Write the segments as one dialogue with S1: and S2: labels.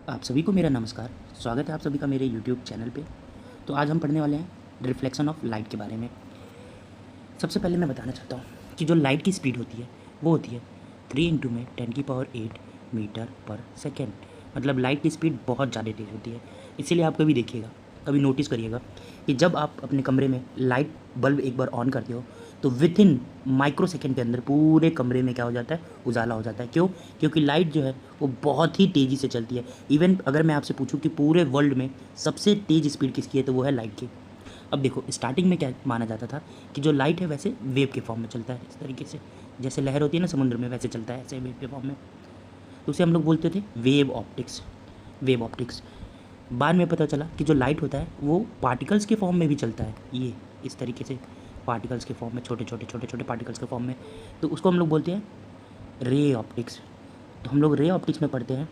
S1: आप सभी को मेरा नमस्कार। स्वागत है आप सभी का मेरे यूट्यूब चैनल पे। तो आज हम पढ़ने वाले हैं रिफ्लेक्शन ऑफ लाइट के बारे में। सबसे पहले मैं बताना चाहता हूँ कि जो लाइट की स्पीड होती है वो होती है 3 इंटू में 10⁸ मीटर पर सेकेंड। मतलब लाइट की स्पीड बहुत ज़्यादा तेज़ होती है। इसीलिए आप कभी देखिएगा, कभी नोटिस करिएगा कि जब आप अपने कमरे में लाइट बल्ब एक बार ऑन करते हो तो विथ इन माइक्रो सेकेंड के अंदर पूरे कमरे में क्या हो जाता है, उजाला हो जाता है। क्यों? क्योंकि लाइट जो है वो बहुत ही तेज़ी से चलती है। इवन अगर मैं आपसे पूछूं कि पूरे वर्ल्ड में सबसे तेज़ स्पीड किसकी है तो वो है लाइट की। अब देखो, स्टार्टिंग में क्या माना जाता था कि जो लाइट है वैसे वेव के फॉर्म में चलता है, इस तरीके से जैसे लहर होती है ना समुद्र में, वैसे चलता है ऐसे वेव के फॉर्म में। तो उसे हम लोग बोलते थे वेव ऑप्टिक्स। Wave optics. बाद में पता चला कि जो लाइट होता है वो पार्टिकल्स के फॉर्म में भी चलता है, ये इस तरीके से पार्टिकल्स के फॉर्म में, छोटे छोटे पार्टिकल्स के फॉर्म में। तो उसको हम लोग बोलते हैं रे ऑप्टिक्स। तो हम लोग रे ऑप्टिक्स में पढ़ते हैं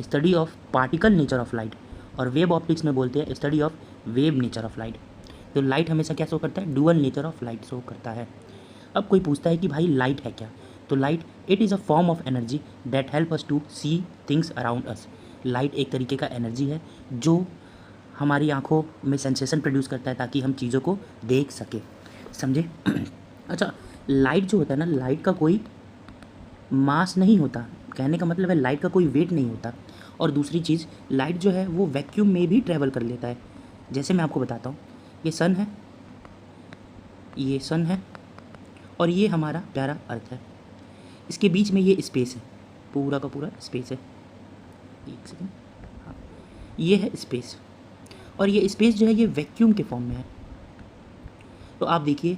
S1: study of particle nature of light, और वेव ऑप्टिक्स में बोलते हैं study of wave nature of light. तो लाइट हमेशा क्या शो करता है? Dual nature of light show करता है। अब कोई पूछता है कि भाई लाइट है क्या? तो light it is a form of energy that help us to see things around us. Light एक तरीके का एनर्जी है जो हमारी आंखों में सेंसेशन प्रोड्यूस करता है ताकि हम चीज़ों को देख सके। समझे? अच्छा, लाइट जो होता है ना, लाइट का कोई मास नहीं होता। कहने का मतलब है लाइट का कोई वेट नहीं होता। और दूसरी चीज़, लाइट जो है वो वैक्यूम में भी ट्रैवल कर लेता है। जैसे मैं आपको बताता हूँ, ये सन है, ये सन है, और ये हमारा प्यारा अर्थ है। इसके बीच में ये स्पेस है, पूरा का पूरा स्पेस है। एक सेकेंड, हाँ, ये है स्पेस। और ये स्पेस जो है ये वैक्यूम के फॉर्म में है। तो आप देखिए,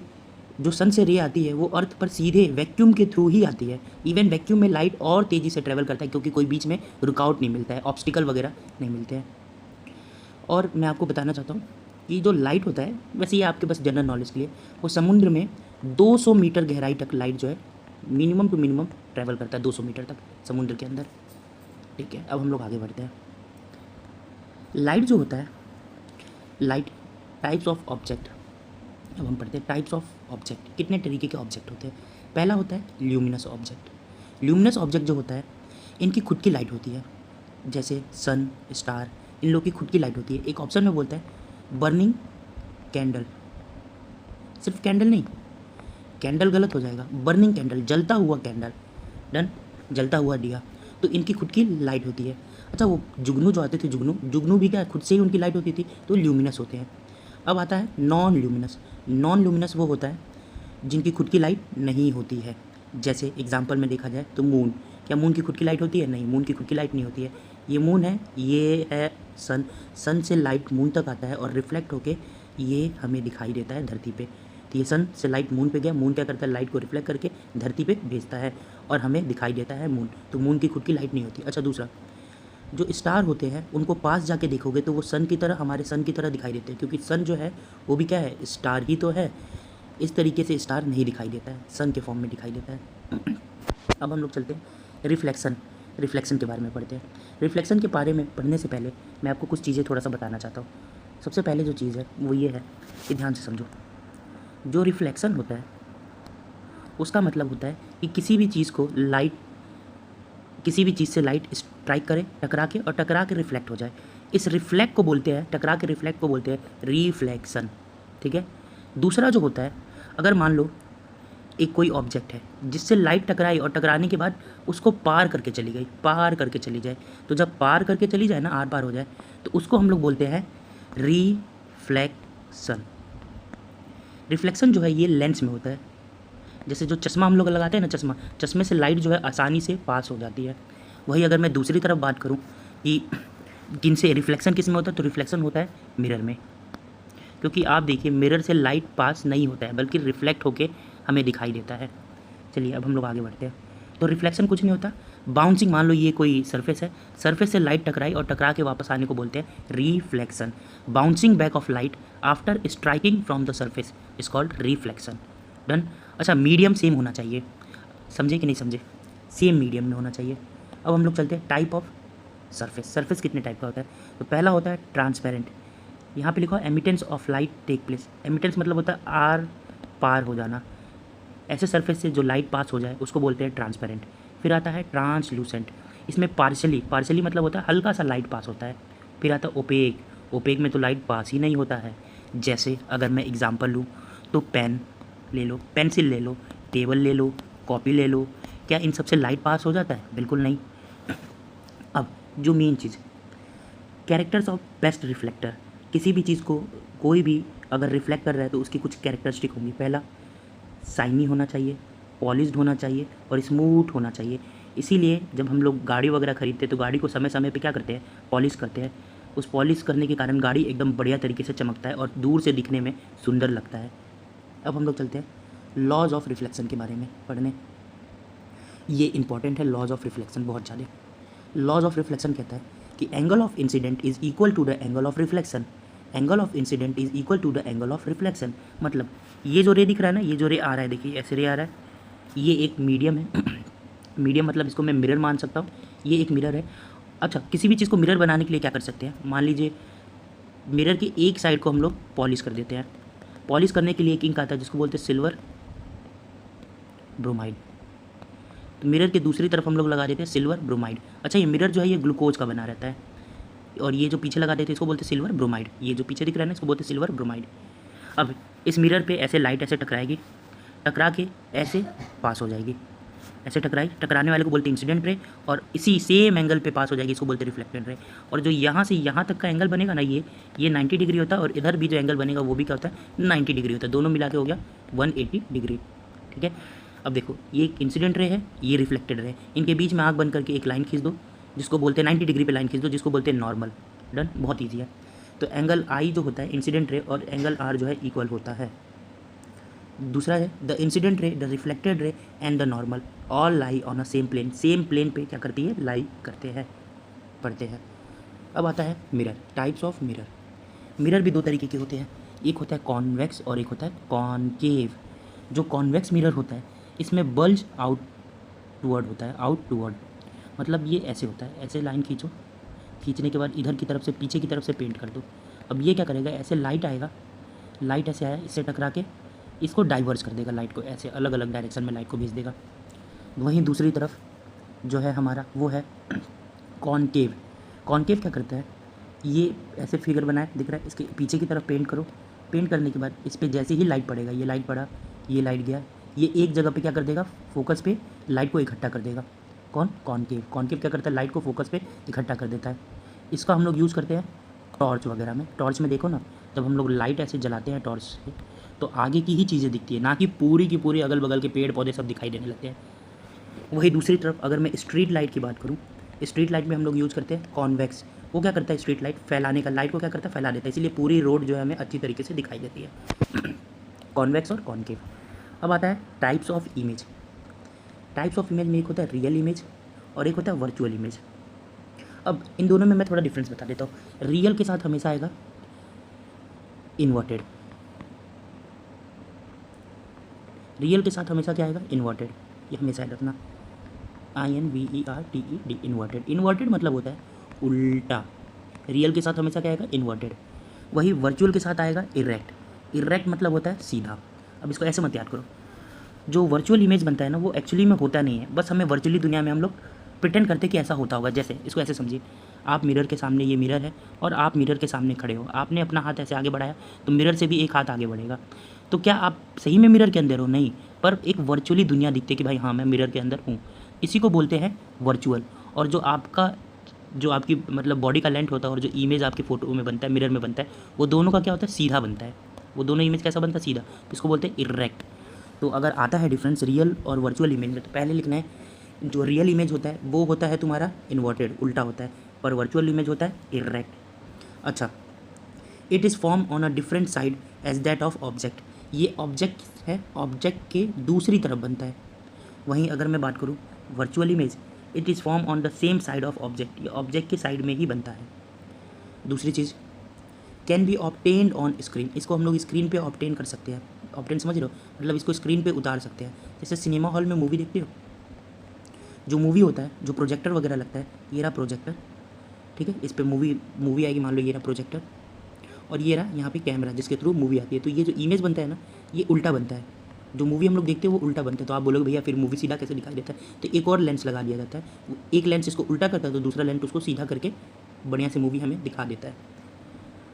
S1: जो सन से रे आती है वो अर्थ पर सीधे वैक्यूम के थ्रू ही आती है। इवन वैक्यूम में लाइट और तेज़ी से ट्रैवल करता है क्योंकि कोई बीच में रुकावट नहीं मिलता है, ऑब्स्टिकल वगैरह नहीं मिलते हैं। और मैं आपको बताना चाहता हूँ कि जो लाइट होता है, वैसे ये आपके पास जनरल नॉलेज के लिए, वो समुद्र में 200 मीटर गहराई तक लाइट जो है मिनिमम टू मिनिमम ट्रैवल करता है, 200 मीटर तक समुद्र के अंदर। ठीक है, अब हम लोग आगे बढ़ते हैं। लाइट जो होता है, लाइट टाइप्स ऑफ ऑब्जेक्ट। अब हम पढ़ते हैं टाइप्स ऑफ ऑब्जेक्ट। कितने तरीके के ऑब्जेक्ट होते हैं? पहला होता है ल्यूमिनस ऑब्जेक्ट। ल्यूमिनस ऑब्जेक्ट जो होता है, इनकी खुद की लाइट होती है। जैसे सन, स्टार, इन लोग की खुद की लाइट होती है। एक ऑप्शन में बोलता है बर्निंग कैंडल। सिर्फ कैंडल नहीं, कैंडल गलत हो जाएगा, बर्निंग कैंडल, जलता हुआ कैंडल। डन, जलता हुआ दिया। तो इनकी खुद की लाइट होती है। अच्छा, वो जुगनू जो आते थे, जुगनू जुगनू भी क्या खुद से ही उनकी लाइट होती थी, तो ल्यूमिनस होते हैं। अब आता है नॉन ल्यूमिनस। नॉन ल्यूमिनस वो होता है जिनकी खुद की लाइट नहीं होती है। जैसे एग्जांपल में देखा जाए तो मून। क्या मून की खुद की लाइट होती है? नहीं, मून की खुद की लाइट नहीं होती है। ये मून है, ये है सन। सन से लाइट मून तक आता है और रिफ्लेक्ट होके ये हमें दिखाई देता है धरती पे। तो ये सन से लाइट मून पे गया, मून क्या करता है? लाइट को रिफ्लेक्ट करके धरती पे भेजता है और हमें दिखाई देता है मून। तो मून की खुद की लाइट नहीं होती। अच्छा, दूसरा, जो स्टार होते हैं उनको पास जाके देखोगे तो वो सन की तरह, हमारे सन की तरह दिखाई देते हैं, क्योंकि सन जो है वो भी क्या है? स्टार ही तो है। इस तरीके से स्टार नहीं दिखाई देता है, सन के फॉर्म में दिखाई देता है। अब हम लोग चलते हैं रिफ्लेक्शन। रिफ्लेक्शन के बारे में पढ़ते हैं। रिफ्लेक्शन के बारे में पढ़ने से पहले मैं आपको कुछ चीज़ें थोड़ा सा बताना चाहता हूँ। सबसे पहले जो चीज़ है वो ये है कि ध्यान से समझो। जो रिफ्लेक्शन होता है उसका मतलब होता है कि किसी भी चीज़ को लाइट, किसी भी चीज़ से लाइट स्ट्राइक करे, टकरा के, और टकरा के रिफ्लेक्ट हो जाए। इस रिफ्लेक्ट को बोलते हैं, टकरा के रिफ्लेक्ट को बोलते हैं रिफ्लेक्शन। ठीक है। दूसरा जो होता है, अगर मान लो एक कोई ऑब्जेक्ट है जिससे लाइट टकराई और टकराने के बाद उसको पार करके चली गई, पार करके चली जाए, तो जब पार करके चली जाए ना, आर पार हो जाए, तो उसको हम लोग बोलते हैं रिफ्लेक्शन। रिफ्लेक्शन जो है ये लेंस में होता है। जैसे जो चश्मा हम लोग लगाते हैं ना, चश्मा, चश्मे से लाइट जो है आसानी से पास हो जाती है। वही अगर मैं दूसरी तरफ बात करूँ कि किनसे रिफ्लेक्शन किस में होता है, तो रिफ्लेक्शन होता है मिरर में। क्योंकि आप देखिए, मिरर से लाइट पास नहीं होता है बल्कि रिफ्लेक्ट होके हमें दिखाई देता है। चलिए अब हम लोग आगे बढ़ते हैं। तो रिफ्लेक्शन कुछ नहीं होता, बाउंसिंग। मान लो ये कोई सरफेस है, सरफेस से लाइट टकराई और टकरा के वापस आने को बोलते हैं reflection. Bouncing back of light after striking from the surface is called reflection. Done. अच्छा, मीडियम सेम होना चाहिए, समझे कि नहीं समझे? सेम मीडियम में होना चाहिए। अब हम लोग चलते हैं टाइप ऑफ सरफेस। सरफेस कितने टाइप का होता है? तो पहला होता है ट्रांसपेरेंट। यहाँ पे लिखा है एमिटेंस ऑफ लाइट टेक प्लेस। एमिटेंस मतलब होता है आर पार हो जाना। ऐसे सरफेस से जो लाइट पास हो जाए उसको बोलते हैं ट्रांसपेरेंट। फिर आता है ट्रांसलूसेंट। इसमें पार्शली मतलब होता है हल्का सा लाइट पास होता है। फिर आता है ओपेक में तो लाइट पास ही नहीं होता है। जैसे अगर मैं एग्जांपल लूँ तो पेन ले लो, पेंसिल ले लो, टेबल ले लो, कॉपी ले लो, क्या इन सबसे लाइट पास हो जाता है? बिल्कुल नहीं। अब जो main cheese, characters of best reflector, किसी भी चीज़ को कोई भी अगर रिफ्लेक्ट कर रहा है तो उसकी कुछ कैरेक्टरिस्टिक होंगी। पहला, शाइनी होना चाहिए, पॉलिश्ड होना चाहिए और स्मूथ होना चाहिए। इसीलिए जब हम लोग गाड़ी वगैरह खरीदते हैं तो गाड़ी को समय समय पे क्या करते हैं? पॉलिश करते हैं। उस पॉलिश करने के कारण गाड़ी एकदम बढ़िया तरीके से चमकता है और दूर से दिखने में सुंदर लगता है। अब हम लोग चलते हैं लॉज ऑफ रिफ्लेक्शन के बारे में पढ़ने। ये इंपॉर्टेंट है लॉज ऑफ रिफ्लेक्शन बहुत ज़्यादा। लॉज ऑफ रिफ्लेक्शन कहता है कि angle of incident is equal to the angle of reflection. Angle of incident is equal to the angle of reflection. मतलब ये जो रे दिख रहा है ना, ये जो रे आ रहा है, देखिए ऐसे रे आ रहा है, ये एक मीडियम है। मीडियम मतलब इसको मैं मिरर मान सकता हूँ, ये एक मिरर है। अच्छा, किसी भी चीज़ को मिरर बनाने के लिए क्या कर सकते हैं? मान लीजिए मिरर की एक साइड को हम लोग पॉलिश कर देते हैं। पॉलिश करने के लिए एक इंक आता है जिसको बोलते हैं सिल्वर ब्रोमाइड। तो मिरर के दूसरी तरफ हम लोग लगा देते हैं सिल्वर ब्रोमाइड। अच्छा, ये मिरर जो है ये ग्लूकोज का बना रहता है और ये जो पीछे लगा देते हैं इसको बोलते हैं सिल्वर ब्रोमाइड। ये जो पीछे दिख रहा है ना इसको बोलते हैं सिल्वर ब्रोमाइड। अब इस मिरर पे ऐसे लाइट ऐसे टकराएगी, टकरा के ऐसे पास हो जाएगी, ऐसे टकराने वाले को बोलते हैं इंसिडेंट रे और इसी सेम एंगल पे पास हो जाएगी, इसको बोलते हैं रिफ्लेक्टेड रे। और जो यहाँ से यहाँ तक का एंगल बनेगा ना, ये 90 डिग्री होता है और इधर भी जो एंगल बनेगा वो भी क्या होता है? 90 डिग्री होता है। दोनों मिला के हो गया 180 डिग्री। ठीक है, अब देखो ये एक इंसिडेंट रे है, ये रिफ्लेक्टेड रे, इनके बीच में आँख बंद करके एक लाइन खींच दो जिसको बोलते हैं 90 डिग्री पे लाइन खींच दो जिसको बोलते हैं नॉर्मल। डन, बहुत ईजी है। तो एंगल आई जो होता है इंसिडेंट रे और एंगल आर जो है इक्वल होता है। दूसरा है the incident ray, the reflected ray and the normal all lie on a same plane. Same plane पे क्या करती है? लाई करते हैं, पढ़ते हैं। अब आता है mirror, types of mirror. Mirror भी दो तरीके के होते हैं, एक होता है कॉन्वेक्स और एक होता है कॉनकेव। जो कॉन्वेक्स मिरर होता है इसमें बल्ज आउटवर्ड होता है, आउटवर्ड मतलब ये ऐसे होता है, ऐसे लाइन खींचो, खींचने के बाद इधर की तरफ से पीछे की तरफ से पेंट कर दो। अब ये क्या करेगा? ऐसे लाइट आएगा, लाइट ऐसे आया, इससे टकरा के इसको डाइवर्स कर देगा, लाइट को ऐसे अलग अलग डायरेक्शन में लाइट को भेज देगा। वहीं दूसरी तरफ जो है हमारा वो है कॉनकेव। कॉनकेव क्या करता है? ये ऐसे फिगर बनाए दिख रहा है, इसके पीछे की तरफ पेंट करो, पेंट करने के बाद इस पर जैसे ही लाइट पड़ेगा, ये लाइट पड़ा, ये लाइट गया, ये एक जगह पे क्या कर देगा? फोकस पे लाइट को इकट्ठा कर देगा। कौन? कॉनकेव। कॉनकेव क्या करता है? लाइट को फोकस पे इकट्ठा कर देता है। इसका हम लोग यूज़ करते हैं टॉर्च वगैरह में। टॉर्च में देखो ना, जब हम लोग लाइट ऐसे जलाते हैं टॉर्च से तो आगे की ही चीज़ें दिखती है, ना कि पूरी की पूरी अगल बगल के पेड़ पौधे सब दिखाई देने लगते हैं। वही दूसरी तरफ अगर मैं स्ट्रीट लाइट की बात करूँ, स्ट्रीट लाइट में हम लोग यूज़ करते हैं कॉन्वेक्स। वो क्या करता है? स्ट्रीट लाइट फैलाने का, लाइट को क्या करता है? फैला देता है, इसलिए पूरी रोड जो है हमें अच्छी तरीके से दिखाई देती है। कॉन्वेक्स और कॉनकेव। अब आता है types of image. Types of image में एक होता है रियल इमेज और एक होता है वर्चुअल इमेज। अब इन दोनों में मैं थोड़ा डिफरेंस बता देता हूँ। रियल के साथ हमेशा आएगा इन्वर्टेड, रियल के साथ हमेशा क्या आएगा? इन्वर्टेड। ये हमेशा याद रखना, INVERTED, इन्वर्टेड। इन्वर्टेड मतलब होता है उल्टा। रियल के साथ हमेशा क्या आएगा? इन्वर्टेड। वही वर्चुअल के साथ आएगा इरेक्ट। इरेक्ट मतलब होता है सीधा। अब इसको ऐसे मत याद करो, जो वर्चुअल इमेज बनता है ना वो एक्चुअली में होता नहीं है, बस हमें वर्चुअली दुनिया में हम लोग प्रिटेंड करते कि ऐसा होता होगा। जैसे इसको ऐसे समझिए, आप मिरर के सामने, ये मिरर है और आप मिरर के सामने खड़े हो, आपने अपना हाथ ऐसे आगे बढ़ाया तो मिरर से भी एक हाथ आगे बढ़ेगा। तो क्या आप सही में मिरर के अंदर हो? नहीं, पर एक वर्चुअली दुनिया दिखती है कि भाई हाँ मैं मिरर के अंदर हूँ। इसी को बोलते हैं वर्चुअल। और जो आपकी मतलब बॉडी का लेंथ होता है और जो इमेज आपकी फ़ोटो में बनता है, मिरर में बनता है, वो दोनों का क्या होता है? सीधा बनता है। वो दोनों इमेज कैसा बनता है? सीधा। इसको बोलते हैं इरेक्ट। तो अगर आता है डिफरेंस रियल और वर्चुअल इमेज में, तो पहले लिखना है जो रियल इमेज होता है वो होता है तुम्हारा इन्वर्टेड, उल्टा होता है, पर वर्चुअल इमेज होता है इरेक्ट। अच्छा, it is form on a different side as that of object. ये ऑब्जेक्ट है, ऑब्जेक्ट के दूसरी तरफ बनता है। वहीं अगर मैं बात करूँ virtual image, it is form on the same side of object. ये ऑब्जेक्ट के साइड में ही बनता है। दूसरी चीज़, can be obtained on screen. इसको हम लोग स्क्रीन पे ऑब्टेन कर सकते हैं। ऑब्टेन समझ रहे हो? मतलब इसको स्क्रीन पे उतार सकते हैं। जैसे सिनेमा हॉल में मूवी देखते हो, जो मूवी होता है, जो प्रोजेक्टर वगैरह लगता है, ये रहा प्रोजेक्टर, ठीक है, इस पर मूवी आएगी, मान लो ये रहा प्रोजेक्टर और ये रहा यहाँ पे कैमरा जिसके थ्रू मूवी आती है। तो ये जो इमेज बनता है ना, ये उल्टा बनता है। जो मूवी हम लोग देखते हैं वो उल्टा बनता है। तो आप बोलोगे भैया फिर मूवी सीधा कैसे दिखाई देता है? तो एक और लेंस लगा दिया जाता है, एक लेंस इसको उल्टा करता है तो दूसरा लेंस उसको सीधा करके बढ़िया से मूवी हमें दिखा देता है।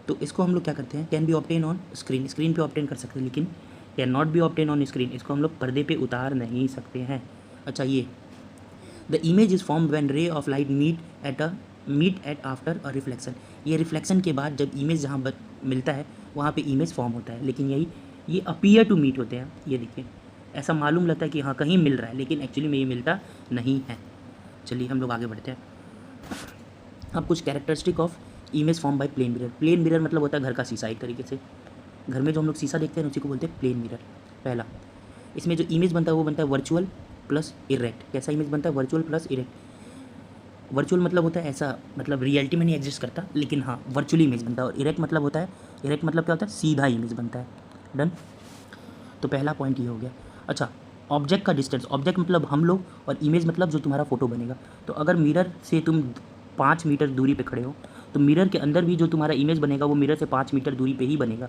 S1: तो इसको हम लोग क्या करते हैं, can be obtain on screen, screen पे ऑब्टेन कर सकते हैं, लेकिन can not be obtain on screen, इसको हम लोग पर्दे पे उतार नहीं सकते हैं। अच्छा, ये the image is form when ray of light meet at after a reflection, ये रिफ्लेक्शन के बाद जब इमेज जहाँ मिलता है वहाँ पे इमेज फॉर्म होता है, लेकिन ये अपीयर टू मीट होते हैं। ये देखिए, ऐसा मालूम लगता है कि हाँ कहीं मिल रहा है, लेकिन एक्चुअली में ये मिलता नहीं है। चलिए हम लोग आगे बढ़ते हैं। अब कुछ characteristic of image form by plane mirror. Plane mirror मतलब होता है घर का शीशा, एक तरीके से घर में जो हम लोग शीशा देखते हैं उसी को बोलते हैं प्लेन मिरर। पहला, इसमें जो इमेज बनता है वो बनता है वर्चुअल प्लस इरेक्ट। कैसा इमेज बनता है? Virtual plus erect. वर्चुअल मतलब होता है ऐसा, मतलब रियलिटी में नहीं एग्जिस्ट करता, लेकिन हाँ वर्चुअली इमेज बनता है। और इरेक्ट मतलब होता है, इरेक्ट मतलब क्या होता है? सीधा इमेज बनता है। डन। तो पहला पॉइंट ये हो गया। अच्छा, ऑब्जेक्ट का डिस्टेंस, ऑब्जेक्ट मतलब हम लोग और इमेज मतलब जो तुम्हारा फोटो बनेगा। तो अगर मिरर से तुम 5 मीटर दूरी पे खड़े हो तो मिरर के अंदर भी जो तुम्हारा इमेज बनेगा वो मिरर से 5 मीटर दूरी पे ही बनेगा।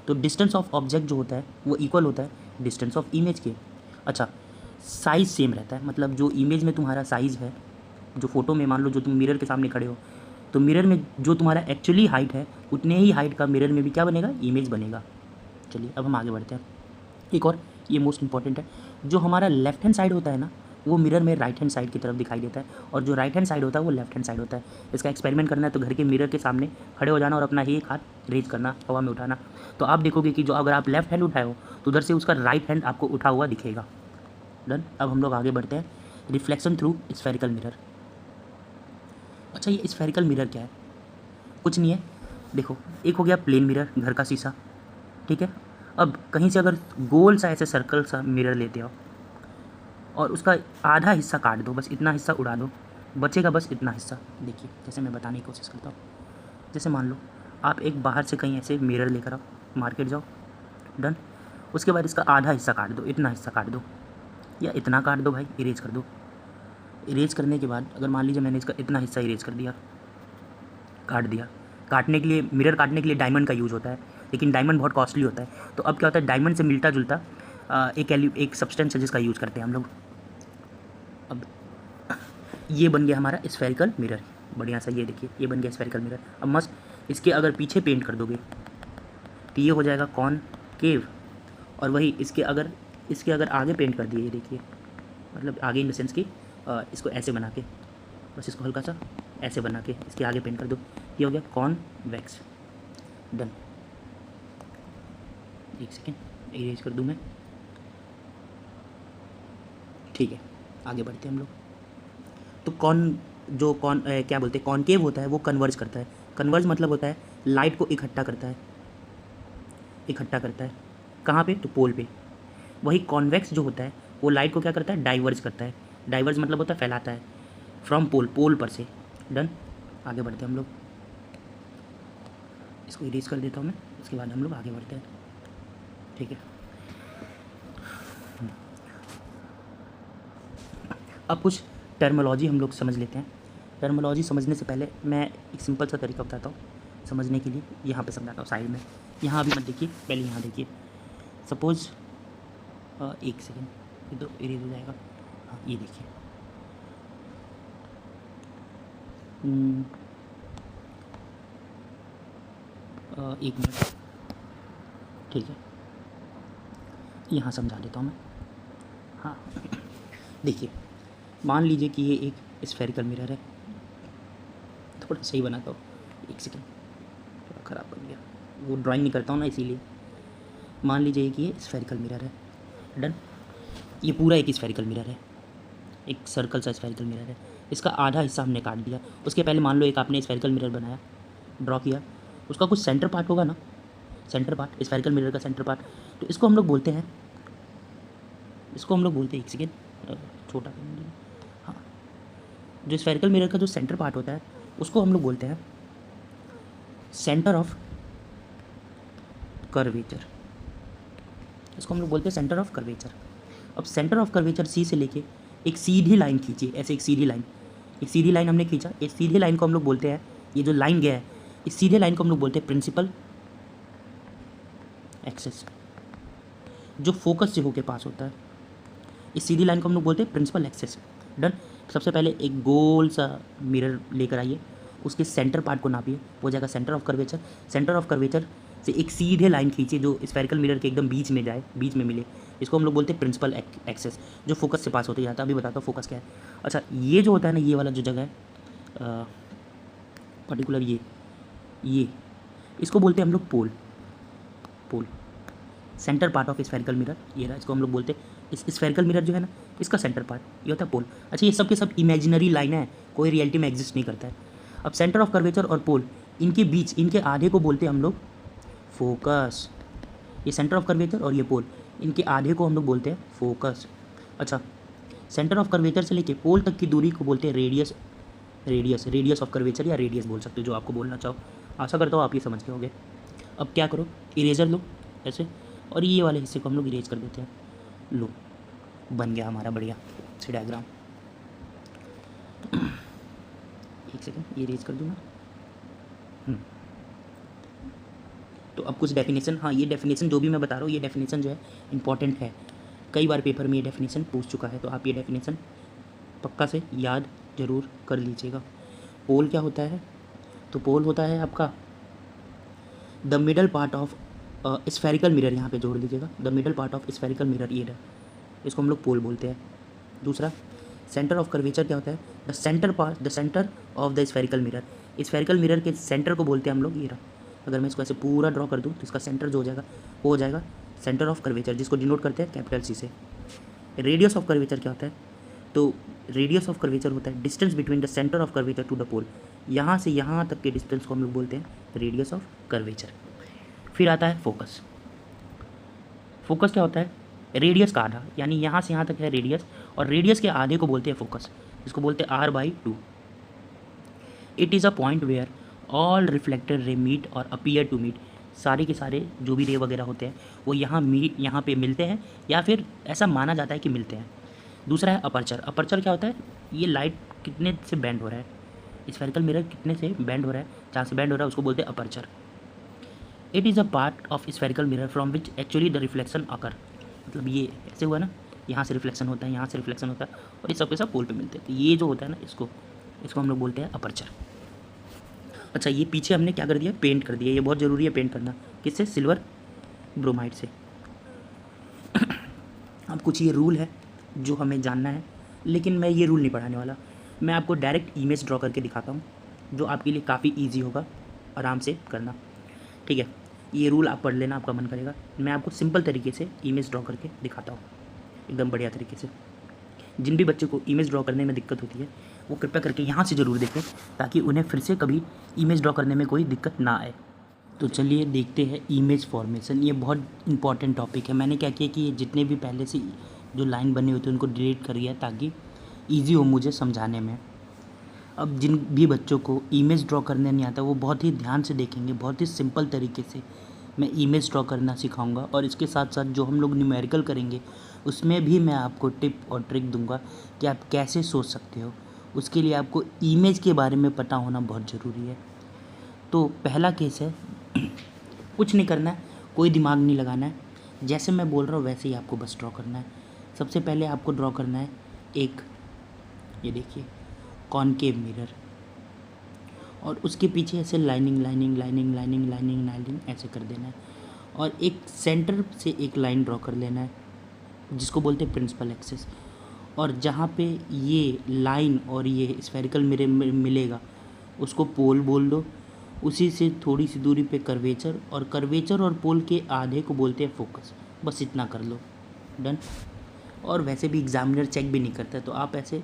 S1: तो डिस्टेंस ऑफ ऑब्जेक्ट जो होता है वो इक्वल होता है डिस्टेंस ऑफ इमेज के। अच्छा, साइज़ सेम रहता है, मतलब जो इमेज में तुम्हारा साइज़ है, जो फोटो में मान लो जो तुम मिरर के सामने खड़े हो तो मिरर में जो तुम्हारा एक्चुअली हाइट है उतने ही हाइट का मिरर में भी क्या बनेगा? इमेज बनेगा। चलिए अब हम आगे बढ़ते हैं। एक और, ये मोस्ट इंपॉर्टेंट है, जो हमारा लेफ्ट हैंड साइड होता है ना वो मिरर में राइट हैंड साइड की तरफ दिखाई देता है, और जो राइट हैंड साइड होता है वो लेफ्ट हैंड साइड होता है। इसका एक्सपेरिमेंट करना है तो घर के मिरर के सामने खड़े हो जाना और अपना एक हाथ रेज करना, हवा में उठाना। तो आप देखोगे कि जो अगर आप लेफ्ट हैंड उठाए हो तो उधर से उसका राइट हैंड आपको उठा हुआ दिखेगा। डन। अब हम लोग आगे बढ़ते हैं। Reflection through spherical mirror. अच्छा, ये स्फेरिकल मिरर क्या है? कुछ नहीं है, देखो, एक हो गया प्लेन मिरर, घर का शीशा, ठीक है। अब कहीं से अगर गोल सा ऐसे सर्कल सा मिरर लेते हो और उसका आधा हिस्सा काट दो, बस इतना हिस्सा उड़ा दो, बचेगा बस इतना हिस्सा। देखिए जैसे मैं बताने की कोशिश करता हूँ। जैसे मान लो आप एक बाहर से कहीं ऐसे मिरर लेकर आओ, मार्केट जाओ, डन। उसके बाद इसका आधा हिस्सा काट दो, इतना हिस्सा काट दो या इतना काट दो भाई, इरेज कर दो। इरेज करने के बाद अगर मान लीजिए मैंने इसका इतना हिस्सा इरेज कर दिया, काट दिया। काटने के लिए, मिरर काटने के लिए डायमंड का यूज़ होता है, लेकिन डायमंड बहुत कॉस्टली होता है। तो अब क्या होता है, डायमंड से मिलता जुलता एक सब्सटेंस है जिसका यूज़ करते हैं हम लोग। अब ये बन गया हमारा स्फेरिकल मिरर, बढ़िया सा। ये देखिए, ये बन गया स्फेरिकल मिरर। अब मस्त इसके अगर पीछे पेंट कर दोगे तो ये हो जाएगा कॉनकेव, और वही इसके अगर आगे पेंट कर दिए, ये देखिए, मतलब आगे इन द सेंस कि इसको ऐसे बना के, बस इसको हल्का सा ऐसे बना के इसके आगे पेंट कर दो, ये हो गया कॉन्वेक्स। डन। एक सेकेंड इरेज कर दूँ मैं, ठीक है। आगे बढ़ते हैं हम लोग। तो क्या बोलते हैं, कॉनकेव होता है वो कन्वर्ज करता है। कन्वर्ज मतलब होता है लाइट को इकट्ठा करता है, कहाँ पे? तो पोल पे। वही कॉन्वेक्स जो होता है वो लाइट को क्या करता है? डाइवर्ज करता है। डाइवर्ज मतलब होता है फैलाता है, फ्रॉम पोल पर से। डन। आगे बढ़ते हैं हम लोग, इसको इरेज कर देता हूँ मैं, उसके बाद हम लोग आगे बढ़ते हैं, ठीक है। अब कुछ टर्मोलॉजी हम लोग समझ लेते हैं। टर्मोलॉजी समझने से पहले मैं एक सिंपल सा तरीका बताता हूँ समझने के लिए। यहाँ पे समझाता हूँ साइड में, यहाँ अभी मत देखिए, पहले यहाँ देखिए। सपोज़ एक सेकेंड, ये तो इरेज हो जाएगा। हाँ, ये देखिए, एक मिनट, ठीक है, यहाँ समझा देता हूँ मैं। हाँ देखिए, मान लीजिए कि ये एक स्फेरिकल मिरर है, थोड़ा सही बनाता हूँ, एक सेकेंड, थोड़ा ख़राब बन गया, वो ड्राइंग नहीं करता हूँ ना इसीलिए। मान लीजिए कि ये स्फेरिकल मिरर है। डन। ये पूरा एक स्फेरिकल मिरर है, एक सर्कल सा स्फेरिकल मिरर है। इसका आधा हिस्सा हमने काट दिया। उसके पहले मान लो एक आपने स्फेरिकल मिरर बनाया, ड्रॉ किया, उसका कुछ सेंटर पार्ट होगा ना, सेंटर पार्ट, स्फेरिकल मिरर का सेंटर पार्ट। तो इसको हम लोग बोलते हैं, एक सेकेंड, छोटा कर लीजिए। हाँ, जो स्फेरिकल मिरर का जो सेंटर पार्ट होता है उसको हम लोग बोलते हैं सेंटर ऑफ कर्वेचर। इसको हम लोग बोलते हैं सेंटर ऑफ कर्वेचर। अब सेंटर ऑफ कर्वेचर सी से लेके एक सीधी लाइन खींचिए, ऐसे एक सीधी लाइन हमने खींचा। इस सीधी लाइन को हम लोग बोलते हैं, ये जो लाइन गया है इस सीधे लाइन को हम लोग बोलते हैं प्रिंसिपल एक्सिस। जो फोकस से होके पास होता है। इस सीधी लाइन को हम लोग बोलते हैं प्रिंसिपल एक्सेस। डन। सबसे पहले एक गोल सा मिरर लेकर आइए, उसके सेंटर पार्ट को नापिए, हो जाएगा centre of curvature. Centre of curvature से एक सीधे लाइन खींचिए जो स्फेरिकल मिरर के एकदम बीच में जाए, बीच में मिले। इसको हम लोग बोलते हैं प्रिंसिपल एक्सेस, जो फोकस से पास होते जाता है। अभी बताता हूँ फोकस क्या है। अच्छा, ये जो होता है ना, ये वाला जो जगह है पर्टिकुलर, ये इसको बोलते हैं हम लोग pole. Pole centre part of spherical mirror ये रहा, इसको हम लोग बोलते हैं। इस स्फेरिकल मिरर जो है ना, इसका सेंटर पार्ट ये होता है पोल। अच्छा, ये सब के सब इमेजिनरी लाइन है, कोई रियलिटी में एग्जिस्ट नहीं करता है। अब सेंटर ऑफ कर्वेचर और पोल, इनके बीच, इनके आधे को बोलते हैं हम लोग फोकस। ये सेंटर ऑफ कर्वेचर और ये पोल, इनके आधे को हम लोग बोलते हैं फोकस। अच्छा, सेंटर ऑफ कर्वेचर से लेके पोल तक की दूरी को बोलते हैं रेडियस। रेडियस ऑफ कर्वेचर या रेडियस बोल सकते हो, जो आपको बोलना चाहो। आशा करता हूँ आप ये समझ गए होंगे। अब क्या करो, इरेजर लो ऐसे, और ये वाले हिस्से को हम लोग इरेज कर देते हैं। लो, बन गया हमारा बढ़िया सी डायग्राम। एक सेकंड, ये इरेज कर दूँ ना। तो अब कुछ डेफिनेशन, हाँ ये डेफिनेशन जो भी मैं बता रहा हूँ, ये डेफिनेशन जो है इंपॉर्टेंट है। कई बार पेपर में ये डेफिनेशन पूछ चुका है, तो आप ये डेफिनेशन पक्का से याद ज़रूर कर लीजिएगा। पोल क्या होता है? तो पोल होता है आपका the middle part of spherical mirror, यहाँ पे जोड़ दीजिएगा, the middle part of spherical mirror, ये इसको हम लोग पोल बोलते हैं। दूसरा, सेंटर ऑफ कर्वेचर क्या होता है? The centre of the spherical mirror. Spherical mirror के सेंटर को बोलते हैं हम लोग, ये रहा। अगर मैं इसको ऐसे पूरा ड्रॉ कर दूँ तो इसका सेंटर जो हो जाएगा वो हो जाएगा सेंटर ऑफ कर्वेचर, जिसको डिनोट करते हैं कैपिटल सी से। रेडियस ऑफ कर्वेचर क्या होता है? तो रेडियस ऑफ कर्वेचर होता है distance between the centre of curvature to the pole. यहाँ से यहाँ तक के डिस्टेंस को हम लोग बोलते हैं रेडियस ऑफ कर्वेचर। फिर आता है फोकस। फोकस क्या होता है? रेडियस का आधा, यानी यहाँ से यहाँ तक है रेडियस, और रेडियस के आधे को बोलते हैं फोकस, जिसको बोलते हैं r/2। It is a point where all reflected ray meet और अपीयर टू मीट। सारे के सारे जो भी रे वगैरह होते हैं वो यहाँ पे मिलते हैं, या फिर ऐसा माना जाता है कि मिलते हैं। दूसरा है अपर्चर। अपर्चर क्या होता है? ये लाइट कितने से बेंड हो रहा है, स्फेरिकल मिरर कितने से बेंड हो रहा है, जहाँ से बेंड हो रहा है उसको बोलते हैं aperture. It is a part of spherical mirror from which actually the reflection occur. मतलब ये ऐसे हुआ ना, यहाँ से रिफ्लेक्शन होता है, यहाँ से रिफ्लेक्शन होता है, और ये सब के सब पोल पे मिलते हैं। तो ये जो होता है ना, इसको हम लोग बोलते हैं अपर्चर। अच्छा, ये पीछे हमने क्या कर दिया? पेंट कर दिया। ये बहुत ज़रूरी है पेंट करना। किससे? सिल्वर ब्रोमाइड से। अब कुछ ये रूल है जो हमें जानना है, लेकिन मैं ये रूल नहीं पढ़ाने वाला। मैं आपको डायरेक्ट इमेज ड्रॉ करके दिखाता हूँ, जो आपके लिए काफ़ी ईजी होगा आराम से करना। ठीक है, ये रूल आप पढ़ लेना, आपका मन करेगा। मैं आपको सिंपल तरीके से इमेज ड्रॉ करके दिखाता हूँ, एकदम बढ़िया तरीके से। जिन भी बच्चे को इमेज ड्रॉ करने में दिक्कत होती है वो कृपया करके यहाँ से ज़रूर देखें, ताकि उन्हें फिर से कभी इमेज ड्रॉ करने में कोई दिक्कत ना आए। तो चलिए देखते हैं इमेज फॉर्मेशन। ये बहुत इंपॉर्टेंट टॉपिक है। मैंने क्या किया कि ये जितने भी पहले से जो लाइन बनी होती है उनको डिलीट कर दिया, ताकि ईजी हो मुझे समझाने में। अब जिन भी बच्चों को इमेज ड्रॉ करने नहीं आता वो बहुत ही ध्यान से देखेंगे, बहुत ही सिंपल तरीके से मैं इमेज ड्रॉ करना सिखाऊंगा, और इसके साथ साथ जो हम लोग न्यूमेरिकल करेंगे उसमें भी मैं आपको टिप और ट्रिक दूंगा कि आप कैसे सोच सकते हो। उसके लिए आपको इमेज के बारे में पता होना बहुत ज़रूरी है। तो पहला केस है, कुछ नहीं करना है, कोई दिमाग नहीं लगाना है, जैसे मैं बोल रहा हूँ वैसे ही आपको बस ड्रॉ करना है। सबसे पहले आपको ड्रॉ करना है एक, ये देखिए, कॉनकेव मिरर, और उसके पीछे ऐसे लाइनिंग ऐसे कर देना है, और एक सेंटर से एक लाइन ड्रॉ कर लेना है जिसको बोलते हैं प्रिंसिपल एक्सिस। और जहाँ पे ये लाइन और ये स्फेरिकल मिरर मिलेगा उसको पोल बोल दो। उसी से थोड़ी सी दूरी पे कर्वेचर, और कर्वेचर और पोल के आधे को बोलते हैं फोकस। बस इतना कर लो, डन। और वैसे भी एग्जामिनर चेक भी नहीं करता है, तो आप ऐसे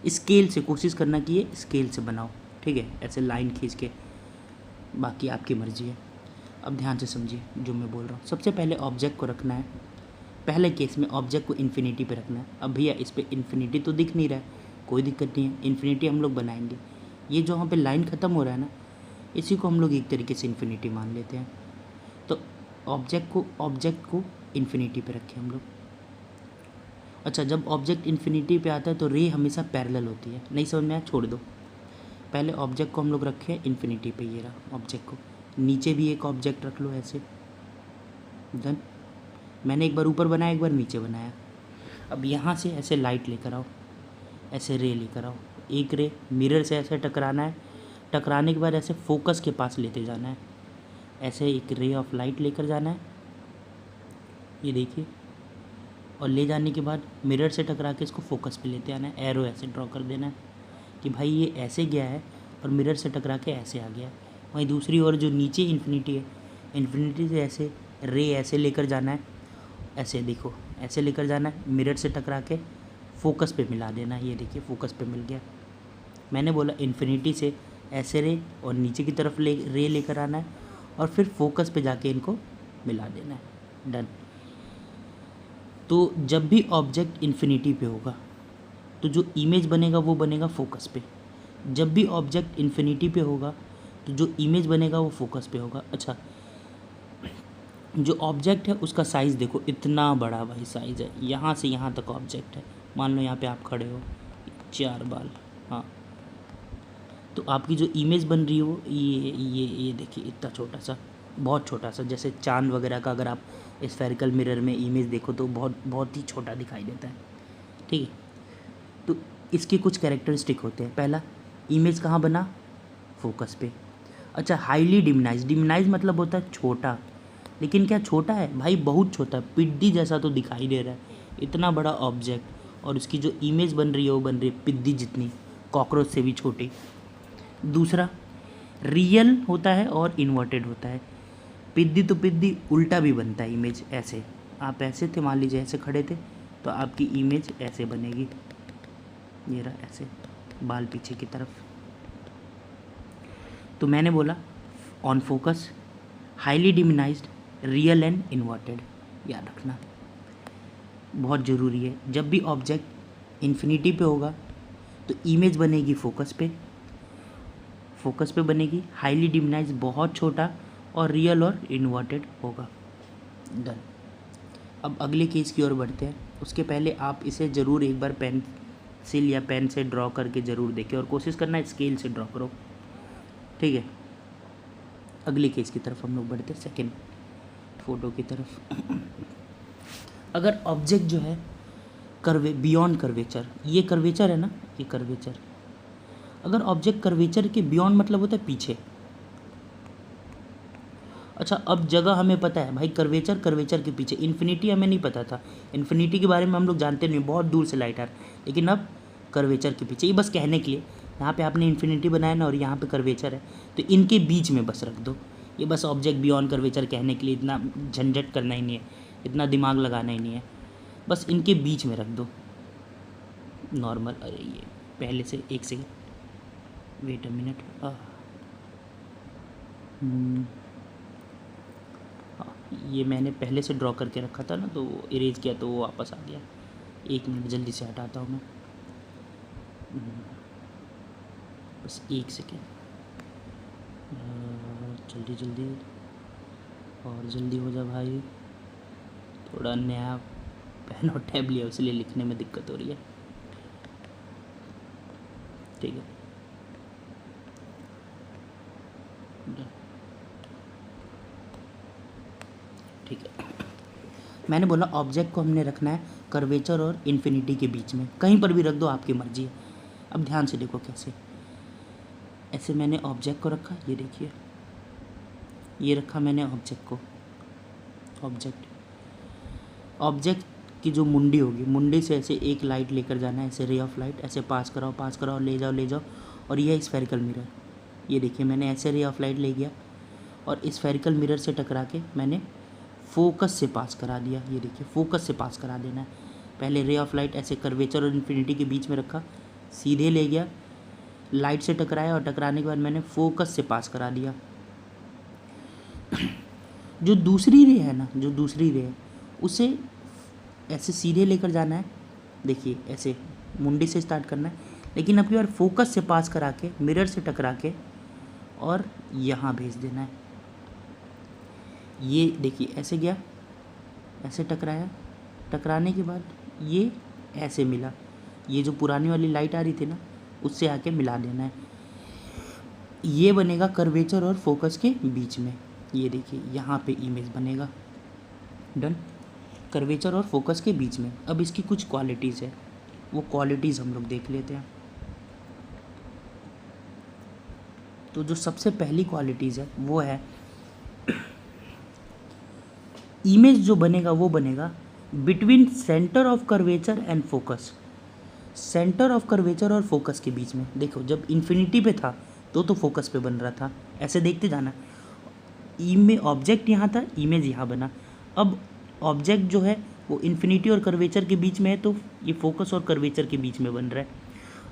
S1: स्केल से कोशिश करना कि ये स्केल से बनाओ, ठीक है, ऐसे लाइन खींच के। बाकी आपकी मर्ज़ी है। अब ध्यान से समझिए जो मैं बोल रहा हूँ। सबसे पहले ऑब्जेक्ट को रखना है, पहले केस में ऑब्जेक्ट को इन्फिनिटी पे रखना है। अब भैया इस पर इन्फिनिटी तो दिख नहीं रहा है, कोई दिक्कत नहीं है, इन्फिनिटी हम लोग बनाएंगे। ये जो वहाँ पे लाइन ख़त्म हो रहा है ना, इसी को हम लोग एक तरीके से इन्फिनिटी मान लेते हैं। तो ऑब्जेक्ट को इन्फिनिटी पे रखें हम लोग। अच्छा, जब ऑब्जेक्ट इन्फिनिटी पे आता है तो रे हमेशा पैरेलल होती है। नहीं समझ में आया, छोड़ दो। पहले ऑब्जेक्ट को हम लोग रखें इन्फिनिटी पे, ये रहा ऑब्जेक्ट को। नीचे भी एक ऑब्जेक्ट रख लो ऐसे, डन। मैंने एक बार ऊपर बनाया, एक बार नीचे बनाया। अब यहाँ से ऐसे लाइट लेकर आओ, ऐसे रे लेकर आओ। एक रे मिरर से ऐसे टकराना है, टकराने के बाद ऐसे फोकस के पास लेते जाना है। ऐसे एक रे ऑफ लाइट लेकर जाना है, ये देखिए, और ले जाने के बाद मिरर से टकरा के इसको फोकस पे लेते आना है। एरो ऐसे ड्रॉ कर देना है कि भाई ये ऐसे गया है और मिरर से टकरा के ऐसे आ गया है। वहीं दूसरी ओर जो नीचे इन्फिनिटी है, इन्फिनिटी से ऐसे रे ऐसे लेकर जाना है, ऐसे देखो, ऐसे लेकर जाना है, मिरर से टकरा के फोकस पे मिला देना है। ये देखिए फोकस पे मिल गया। मैंने बोला इन्फिनिटी से ऐसे रे और नीचे की तरफ रे लेकर आना है और फिर फोकस पे जाके इनको मिला देना है। डन। तो जब भी ऑब्जेक्ट इन्फिनिटी पे होगा तो जो इमेज बनेगा वो बनेगा फोकस पे। जब भी ऑब्जेक्ट इन्फिनिटी पे होगा तो जो इमेज बनेगा वो फोकस पे होगा। अच्छा, जो ऑब्जेक्ट है उसका साइज़ देखो, इतना बड़ा भाई साइज़ है, यहाँ से यहाँ तक ऑब्जेक्ट है। मान लो यहाँ पे आप खड़े हो, 4 बाल, हाँ, तो आपकी जो इमेज बन रही हो ये देखिए, इतना छोटा सा, बहुत छोटा सा, जैसे चांद वगैरह का अगर आप स्फेरिकल मिरर में इमेज देखो तो बहुत बहुत ही छोटा दिखाई देता है। ठीक है, तो इसके कुछ कैरेक्टरिस्टिक होते हैं। पहला, इमेज कहाँ बना, फोकस पे। अच्छा, हाईली डिमिनाइज, डिमिनाइज मतलब होता है छोटा, लेकिन क्या छोटा है भाई, बहुत छोटा, पिद्दी जैसा तो दिखाई दे रहा है। इतना बड़ा ऑब्जेक्ट और उसकी जो इमेज बन रही है वो बन रही है पिद्दी जितनी, कॉकरोच से भी छोटी। दूसरा, रियल होता है और इन्वर्टेड होता है। पिद्दी तो पिद्दी उल्टा भी बनता है इमेज, ऐसे आप ऐसे थे, मान लीजिए ऐसे खड़े थे तो आपकी इमेज ऐसे बनेगी, ये रहा ऐसे, बाल पीछे की तरफ। तो मैंने बोला on focus, highly diminished, real and inverted, याद रखना बहुत ज़रूरी है। जब भी ऑब्जेक्ट इन्फिनिटी पे होगा तो इमेज बनेगी फोकस पे, फोकस पे बनेगी, हाईली डिमिनाइज्ड बहुत छोटा, और रियल और इन्वर्टेड होगा। डन। अब अगले केस की ओर बढ़ते हैं। उसके पहले आप इसे ज़रूर एक बार पेंसिल या पेन से ड्रॉ करके ज़रूर देखें और कोशिश करना स्केल से ड्रॉ करो, ठीक है। अगले केस की तरफ हम लोग बढ़ते हैं, सेकेंड फोटो की तरफ। अगर ऑब्जेक्ट जो है बियॉन्ड कर्वेचर, ये कर्वेचर है ना, ये कर्वेचर, अगर ऑब्जेक्ट कर्वेचर के बियॉन्ड मतलब होता है पीछे। अच्छा, अब जगह हमें पता है भाई, कर्वेचर कर्वेचर के पीछे, इन्फिनिटी हमें नहीं पता था, इन्फिनिटी के बारे में हम लोग जानते नहीं, बहुत दूर से लाइट आ रहा है, लेकिन अब कर्वेचर के पीछे, ये बस कहने के लिए, यहाँ पे आपने इन्फिनिटी बनाया ना और यहाँ पे कर्वेचर है, तो इनके बीच में बस रख दो। ये बस ऑब्जेक्ट बियॉन्ड कर्वेचर कहने के लिए, इतना झंझट करना ही नहीं है, इतना दिमाग लगाना ही नहीं है, बस इनके बीच में रख दो नॉर्मल। अरे ये पहले से, एक सेकेंड, वेट अ मिनट, हाँ, ये मैंने पहले से ड्रॉ करके रखा था ना, तो इरेज किया तो वो वापस आ गया। 1 मिनट, जल्दी से हटाता हूँ मैं, बस 1 सेकेंड, जल्दी जल्दी, और जल्दी हो जा भाई, थोड़ा नया पेन और टैब लिया इसलिए लिखने में दिक्कत हो रही है, ठीक है। ठीक है, मैंने बोला ऑब्जेक्ट को हमने रखना है कर्वेचर और इन्फिनिटी के बीच में, कहीं पर भी रख दो, आपकी मर्जी है। अब ध्यान से देखो कैसे, ऐसे मैंने ऑब्जेक्ट को रखा, ये देखिए, ये रखा मैंने ऑब्जेक्ट को, ऑब्जेक्ट की जो मुंडी होगी, मुंडी से ऐसे एक लाइट लेकर जाना है, ऐसे रे ऑफ लाइट, ऐसे पास कराओ, ले जाओ, और ये है स्फेरिकल मिरर। ये देखिए मैंने ऐसे रे ऑफ लाइट ले गया और स्फेरिकल मिरर से टकरा के मैंने फोकस से पास करा दिया। ये देखिए फोकस से पास करा देना है। पहले रे ऑफ लाइट ऐसे कर्वेचर और इन्फिनिटी के बीच में रखा, सीधे ले गया, लाइट से टकराया और टकराने के बाद मैंने फोकस से पास करा दिया। जो दूसरी रे है उसे ऐसे सीधे लेकर जाना है, देखिए ऐसे मुंडी से स्टार्ट करना है, लेकिन अब की बार फोकस से पास करा के, मिरर से टकरा के और यहाँ भेज देना है। ये देखिए ऐसे गया, ऐसे टकराया, टकराने के बाद ये ऐसे मिला, ये जो पुरानी वाली लाइट आ रही थी ना उससे आके मिला देना है। ये बनेगा कर्वेचर और फोकस के बीच में, ये देखिए यहाँ पे इमेज बनेगा। डन। कर्वेचर और फोकस के बीच में। अब इसकी कुछ क्वालिटीज़ है, वो क्वालिटीज़ हम लोग देख लेते हैं। तो जो सबसे पहली क्वालिटीज़ है वो है, इमेज जो बनेगा वो बनेगा between centre of curvature and focus. Centre of curvature और फोकस के बीच में। देखो जब इन्फिनिटी पे था तो फोकस पे बन रहा था, ऐसे देखते जाना। ऑब्जेक्ट यहाँ था, इमेज यहाँ बना। अब ऑब्जेक्ट जो है वो इन्फिनिटी और कर्वेचर के बीच में है, तो ये फोकस और कर्वेचर के बीच में बन रहा है।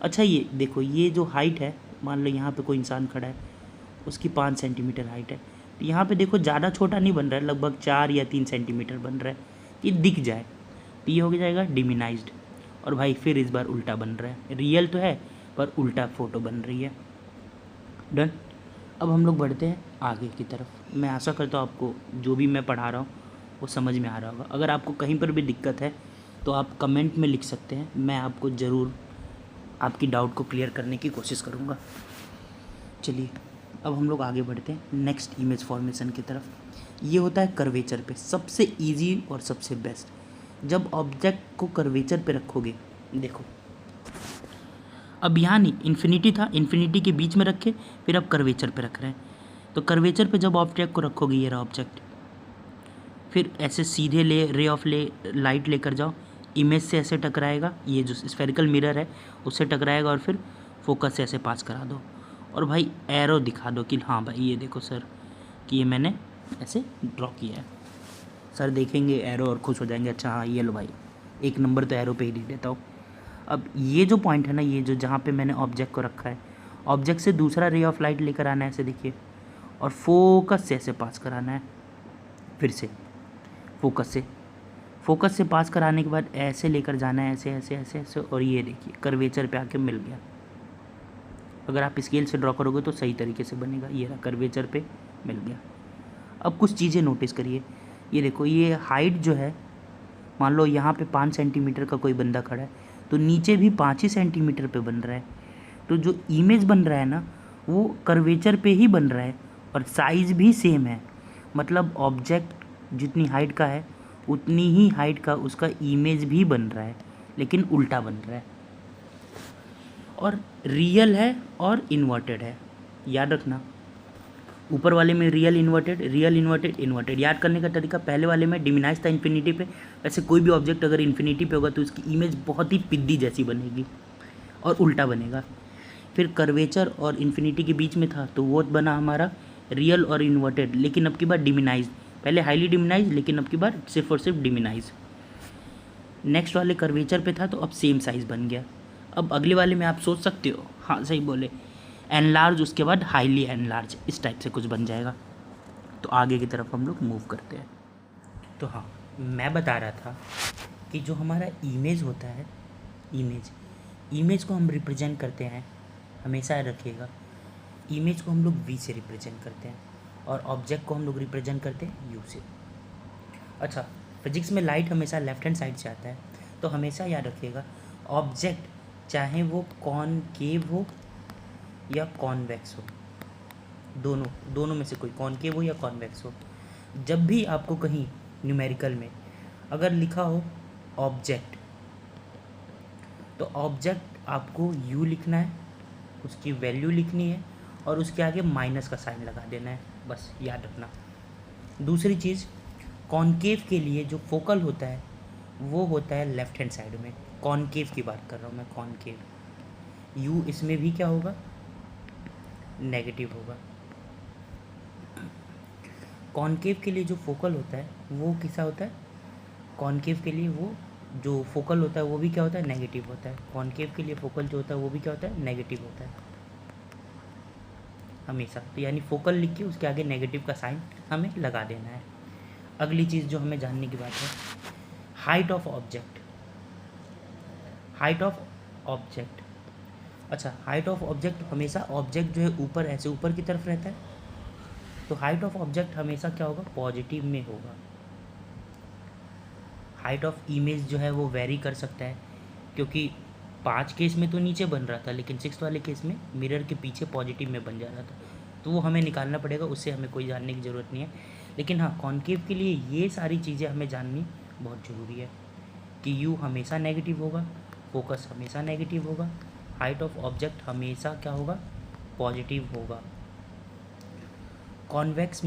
S1: अच्छा ये देखो, ये जो हाइट है, मान लो यहाँ पे कोई इंसान खड़ा है, उसकी 5 सेंटीमीटर हाइट है, तो यहाँ पे देखो ज़्यादा छोटा नहीं बन रहा है, लगभग 4 या 3 सेंटीमीटर बन रहा है, ये दिख जाए तो ये हो जाएगा डिमिनाइज्ड। और भाई फिर इस बार उल्टा बन रहा है, रियल तो है पर उल्टा फ़ोटो बन रही है। डन। अब हम लोग बढ़ते हैं आगे की तरफ। मैं आशा करता हूँ आपको जो भी मैं पढ़ा रहा हूँ वो समझ में आ रहा होगा। अगर आपको कहीं पर भी दिक्कत है तो आप कमेंट में लिख सकते हैं, मैं आपको ज़रूर आपकी डाउट को क्लियर करने की कोशिश करूँगा। चलिए अब हम लोग आगे बढ़ते हैं नेक्स्ट इमेज फॉर्मेशन की तरफ। ये होता है कर्वेचर पे, सबसे इजी और सबसे बेस्ट। जब ऑब्जेक्ट को कर्वेचर पे रखोगे, देखो अब यहाँ नहीं, इन्फिनिटी था, इन्फिनिटी के बीच में रखे, फिर अब कर्वेचर पे रख रहे हैं। तो कर्वेचर पे जब ऑब्जेक्ट को रखोगे, ये रहा ऑब्जेक्ट, फिर ऐसे सीधे रे ऑफ लाइट लेकर जाओ, इमेज से ऐसे टकराएगा, ये जो स्फेरिकल मिरर है उससे टकराएगा, और फिर फोकस से ऐसे पास करा दो, और भाई एरो दिखा दो कि हाँ भाई ये देखो सर कि ये मैंने ऐसे ड्रॉ किया है। सर देखेंगे एरो और खुश हो जाएंगे, अच्छा हाँ ये लो भाई 1 नंबर तो एरो पे ही दे देता हूँ। अब ये जो पॉइंट है ना, ये जो जहाँ पे मैंने ऑब्जेक्ट को रखा है, ऑब्जेक्ट से दूसरा रे ऑफ लाइट लेकर आना है, ऐसे देखिए, और फोकस से ऐसे पास कराना है, फिर से फोकस से पास कराने के बाद ऐसे लेकर जाना है, ऐसे ऐसे ऐसे ऐसे, और ये देखिए कर्वेचर पे आके मिल गया। अगर आप स्केल से ड्रॉ करोगे तो सही तरीके से बनेगा। ये रहा कर्वेचर पे मिल गया। अब कुछ चीज़ें नोटिस करिए, ये देखो ये हाइट जो है, मान लो यहाँ पे 5 सेंटीमीटर का कोई बंदा खड़ा है, तो नीचे भी 5 ही सेंटीमीटर पे बन रहा है। तो जो इमेज बन रहा है ना, वो कर्वेचर पे ही बन रहा है, और साइज़ भी सेम है। मतलब ऑब्जेक्ट जितनी हाइट का है उतनी ही हाइट का उसका इमेज भी बन रहा है, लेकिन उल्टा बन रहा है, और रियल है और इन्वर्टेड है। याद रखना, ऊपर वाले में real inverted, real inverted, inverted. याद करने का तरीका, पहले वाले में डिमिनाइज था इन्फिनिटी पे, वैसे कोई भी ऑब्जेक्ट अगर इन्फिनिटी पे होगा तो उसकी इमेज बहुत ही पिद्दी जैसी बनेगी और उल्टा बनेगा। फिर कर्वेचर और इन्फिनिटी के बीच में था तो वो बना हमारा रियल और इन्वर्टेड, लेकिन अब की बार डिमिनाइज। पहले हाईली डिमिनाइज, लेकिन अब की बार सिर्फ और सिर्फ डिमिनाइज। नेक्स्ट वाले कर्वेचर पे था तो अब सेम साइज़ बन गया। अब अगले वाले में आप सोच सकते हो, हाँ सही बोले, एनलार्ज, उसके बाद हाईली एनलार्ज, इस टाइप से कुछ बन जाएगा। तो आगे की तरफ हम लोग मूव करते हैं। तो हाँ, मैं बता रहा था कि जो हमारा इमेज होता है, इमेज को हम रिप्रेजेंट करते हैं, हमेशा रखिएगा, इमेज को हम लोग वी से रिप्रेजेंट करते हैं, और ऑब्जेक्ट को हम लोग रिप्रेजेंट करते हैं यू से। अच्छा, फिजिक्स में लाइट हमेशा लेफ्ट हैंड साइड से आता है, तो हमेशा याद रखिएगा ऑब्जेक्ट चाहे वो कॉनकेव हो या कॉन्वेक्स हो, दोनों में से कोई, कॉनकेव हो या कॉन्वेक्स हो, जब भी आपको कहीं न्यूमेरिकल में अगर लिखा हो ऑब्जेक्ट, तो ऑब्जेक्ट आपको यू लिखना है, उसकी वैल्यू लिखनी है, और उसके आगे माइनस का साइन लगा देना है, बस याद रखना। दूसरी चीज़, कॉनकेव के लिए जो फोकल होता है वो होता है लेफ्ट हैंड साइड में। कॉनकेव की बात कर रहा हूँ मैं, कॉनकेव। यू इसमें भी क्या होगा, नेगेटिव होगा। कॉनकेव के लिए जो फोकल होता है वो किसा होता है, कॉनकेव के लिए वो जो फोकल होता है वो भी क्या होता है, नेगेटिव होता है। कॉनकेव के लिए फोकल जो होता है वो भी क्या होता है, नेगेटिव होता है हमेशा। तो यानी फोकल लिख के उसके आगे नेगेटिव का साइन हमें लगा देना है। अगली चीज़ जो हमें जानने की बात है, height of object. Height of object, अच्छा हाइट ऑफ ऑब्जेक्ट, हमेशा ऑब्जेक्ट जो है ऊपर ऐसे ऊपर की तरफ रहता है, तो हाइट ऑफ ऑब्जेक्ट हमेशा क्या होगा, पॉजिटिव में होगा। हाइट ऑफ इमेज जो है वो वेरी कर सकता है, क्योंकि 5 केस में तो नीचे बन रहा था, लेकिन 6 वाले केस में मिरर के पीछे पॉजिटिव में बन जा रहा था, तो वो हमें निकालना पड़ेगा, उससे हमें कोई जानने की ज़रूरत नहीं है। लेकिन हाँ, कॉनकेव के लिए ये सारी चीज़ें हमें जाननी बहुत ज़रूरी है कि यू हमेशा नेगेटिव होगा, फोकस हमेशा नेगेटिव होगा, हाइट ऑफ ऑब्जेक्ट हमेशा क्या होगा, पॉजिटिव होगा। कॉन्वेक्स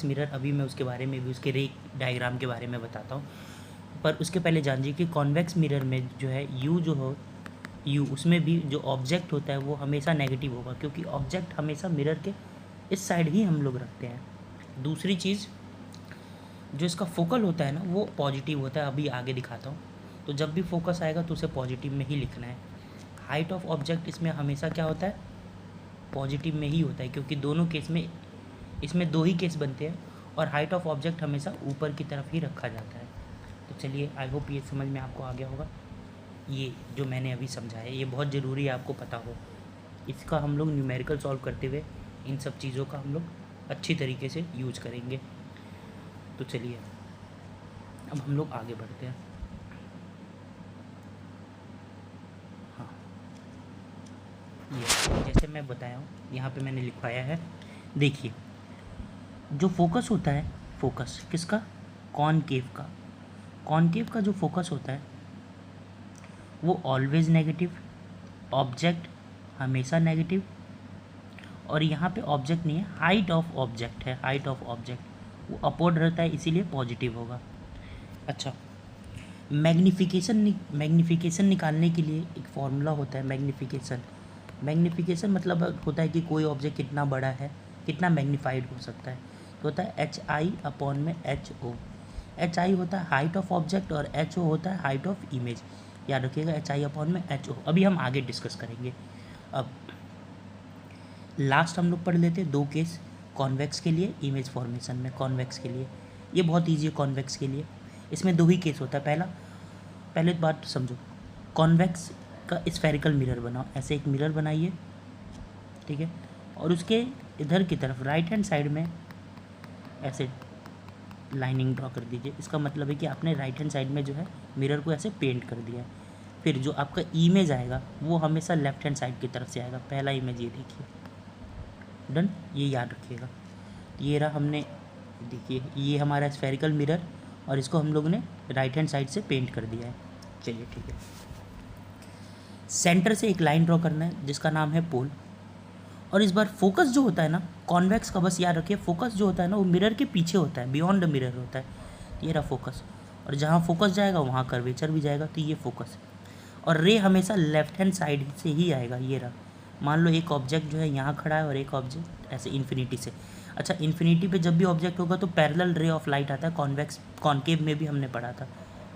S1: मिरर, अभी मैं उसके बारे में भी, उसके रे डायग्राम के बारे में बताता हूँ, पर उसके पहले जानिए कि कॉन्वेक्स मिरर में जो है यू उसमें भी जो ऑब्जेक्ट होता है वो हमेशा नेगेटिव होगा, क्योंकि ऑब्जेक्ट हमेशा मिरर के इस साइड ही हम लोग रखते हैं। दूसरी चीज़, जो इसका फोकल होता है ना वो पॉजिटिव होता है, अभी आगे दिखाता हूँ। तो जब भी फोकस आएगा तो उसे पॉजिटिव में ही लिखना है। हाइट ऑफ ऑब्जेक्ट इसमें हमेशा क्या होता है, पॉजिटिव में ही होता है, क्योंकि दोनों केस में, इसमें दो ही केस बनते हैं, और हाइट ऑफ ऑब्जेक्ट हमेशा ऊपर की तरफ ही रखा जाता है। तो चलिए, आई होप ये समझ में आपको आ गया होगा। ये जो मैंने अभी समझाया ये बहुत ज़रूरी है आपको पता हो, इसका हम लोग न्यूमेरिकल सॉल्व करते हुए इन सब चीज़ों का हम लोग अच्छी तरीके से यूज करेंगे। तो चलिए अब हम लोग आगे बढ़ते हैं। हाँ, ये जैसे मैं बताया हूँ यहाँ पे मैंने लिखवाया है, देखिए जो फोकस होता है, फोकस किसका, कॉनकेव का, कॉनकेव का जो फोकस होता है वो ऑलवेज नेगेटिव, ऑब्जेक्ट हमेशा नेगेटिव, और यहाँ पे ऑब्जेक्ट नहीं है, हाइट ऑफ ऑब्जेक्ट है, हाइट ऑफ ऑब्जेक्ट वो अपवर्ड रहता है, इसीलिए पॉजिटिव होगा। अच्छा, मैग्नीफिकेशन निकालने के लिए एक फॉर्मूला होता है, मैग्नीफिकेशन मतलब होता है कि कोई ऑब्जेक्ट कितना बड़ा है, कितना मैग्नीफाइड हो सकता है, तो होता है एच आई अपॉन में एच ओ। एच आई होता है हाइट ऑफ ऑब्जेक्ट और एच ओ होता है हाइट ऑफ इमेज, याद रखिएगा, एच आई अपॉन में एच ओ। अभी हम आगे डिस्कस करेंगे। अब लास्ट हम लोग पढ़ लेते हैं दो केस कॉन्वेक्स के लिए, इमेज फॉर्मेशन में कॉन्वेक्स के लिए, ये बहुत ईजी है कॉन्वेक्स के लिए। इसमें दो ही केस होता है। पहले बात समझो, कॉन्वेक्स का स्फेरिकल मिरर बनाओ, ऐसे एक मिरर बनाइए, ठीक है, और उसके इधर की तरफ राइट हैंड साइड में ऐसे लाइनिंग ड्रॉ कर दीजिए। इसका मतलब है कि आपने राइट हैंड साइड में जो है मिरर को ऐसे पेंट कर दिया है। फिर जो आपका इमेज आएगा वो हमेशा लेफ्ट हैंड साइड की तरफ से आएगा। पहला इमेज ये देखिए, डन, ये याद रखिएगा। ये रहा, हमने देखिए ये हमारा स्फेरिकल मिरर, और इसको हम लोगों ने राइट हैंड साइड से पेंट कर दिया है। चलिए ठीक है, सेंटर से एक लाइन ड्रॉ करना है जिसका नाम है पोल, और इस बार फोकस जो होता है ना कॉन्वेक्स का, बस याद रखिए फोकस जो होता है ना वो मिरर के पीछे होता है, बियॉन्ड द मिरर होता है। ये रहा फोकस, और जहाँ फोकस जाएगा वहाँ कर्वेचर भी जाएगा, तो ये फोकस, और रे हमेशा लेफ्ट हैंड साइड से ही आएगा। ये रहा, मान लो एक ऑब्जेक्ट जो है यहाँ खड़ा है और एक ऑब्जेक्ट ऐसे इन्फिनिटी से। अच्छा, इन्फिनिटी पे जब भी ऑब्जेक्ट होगा तो पैरेलल रे ऑफ लाइट आता है, कॉन्वेक्स कॉनकेव में भी हमने पढ़ा था।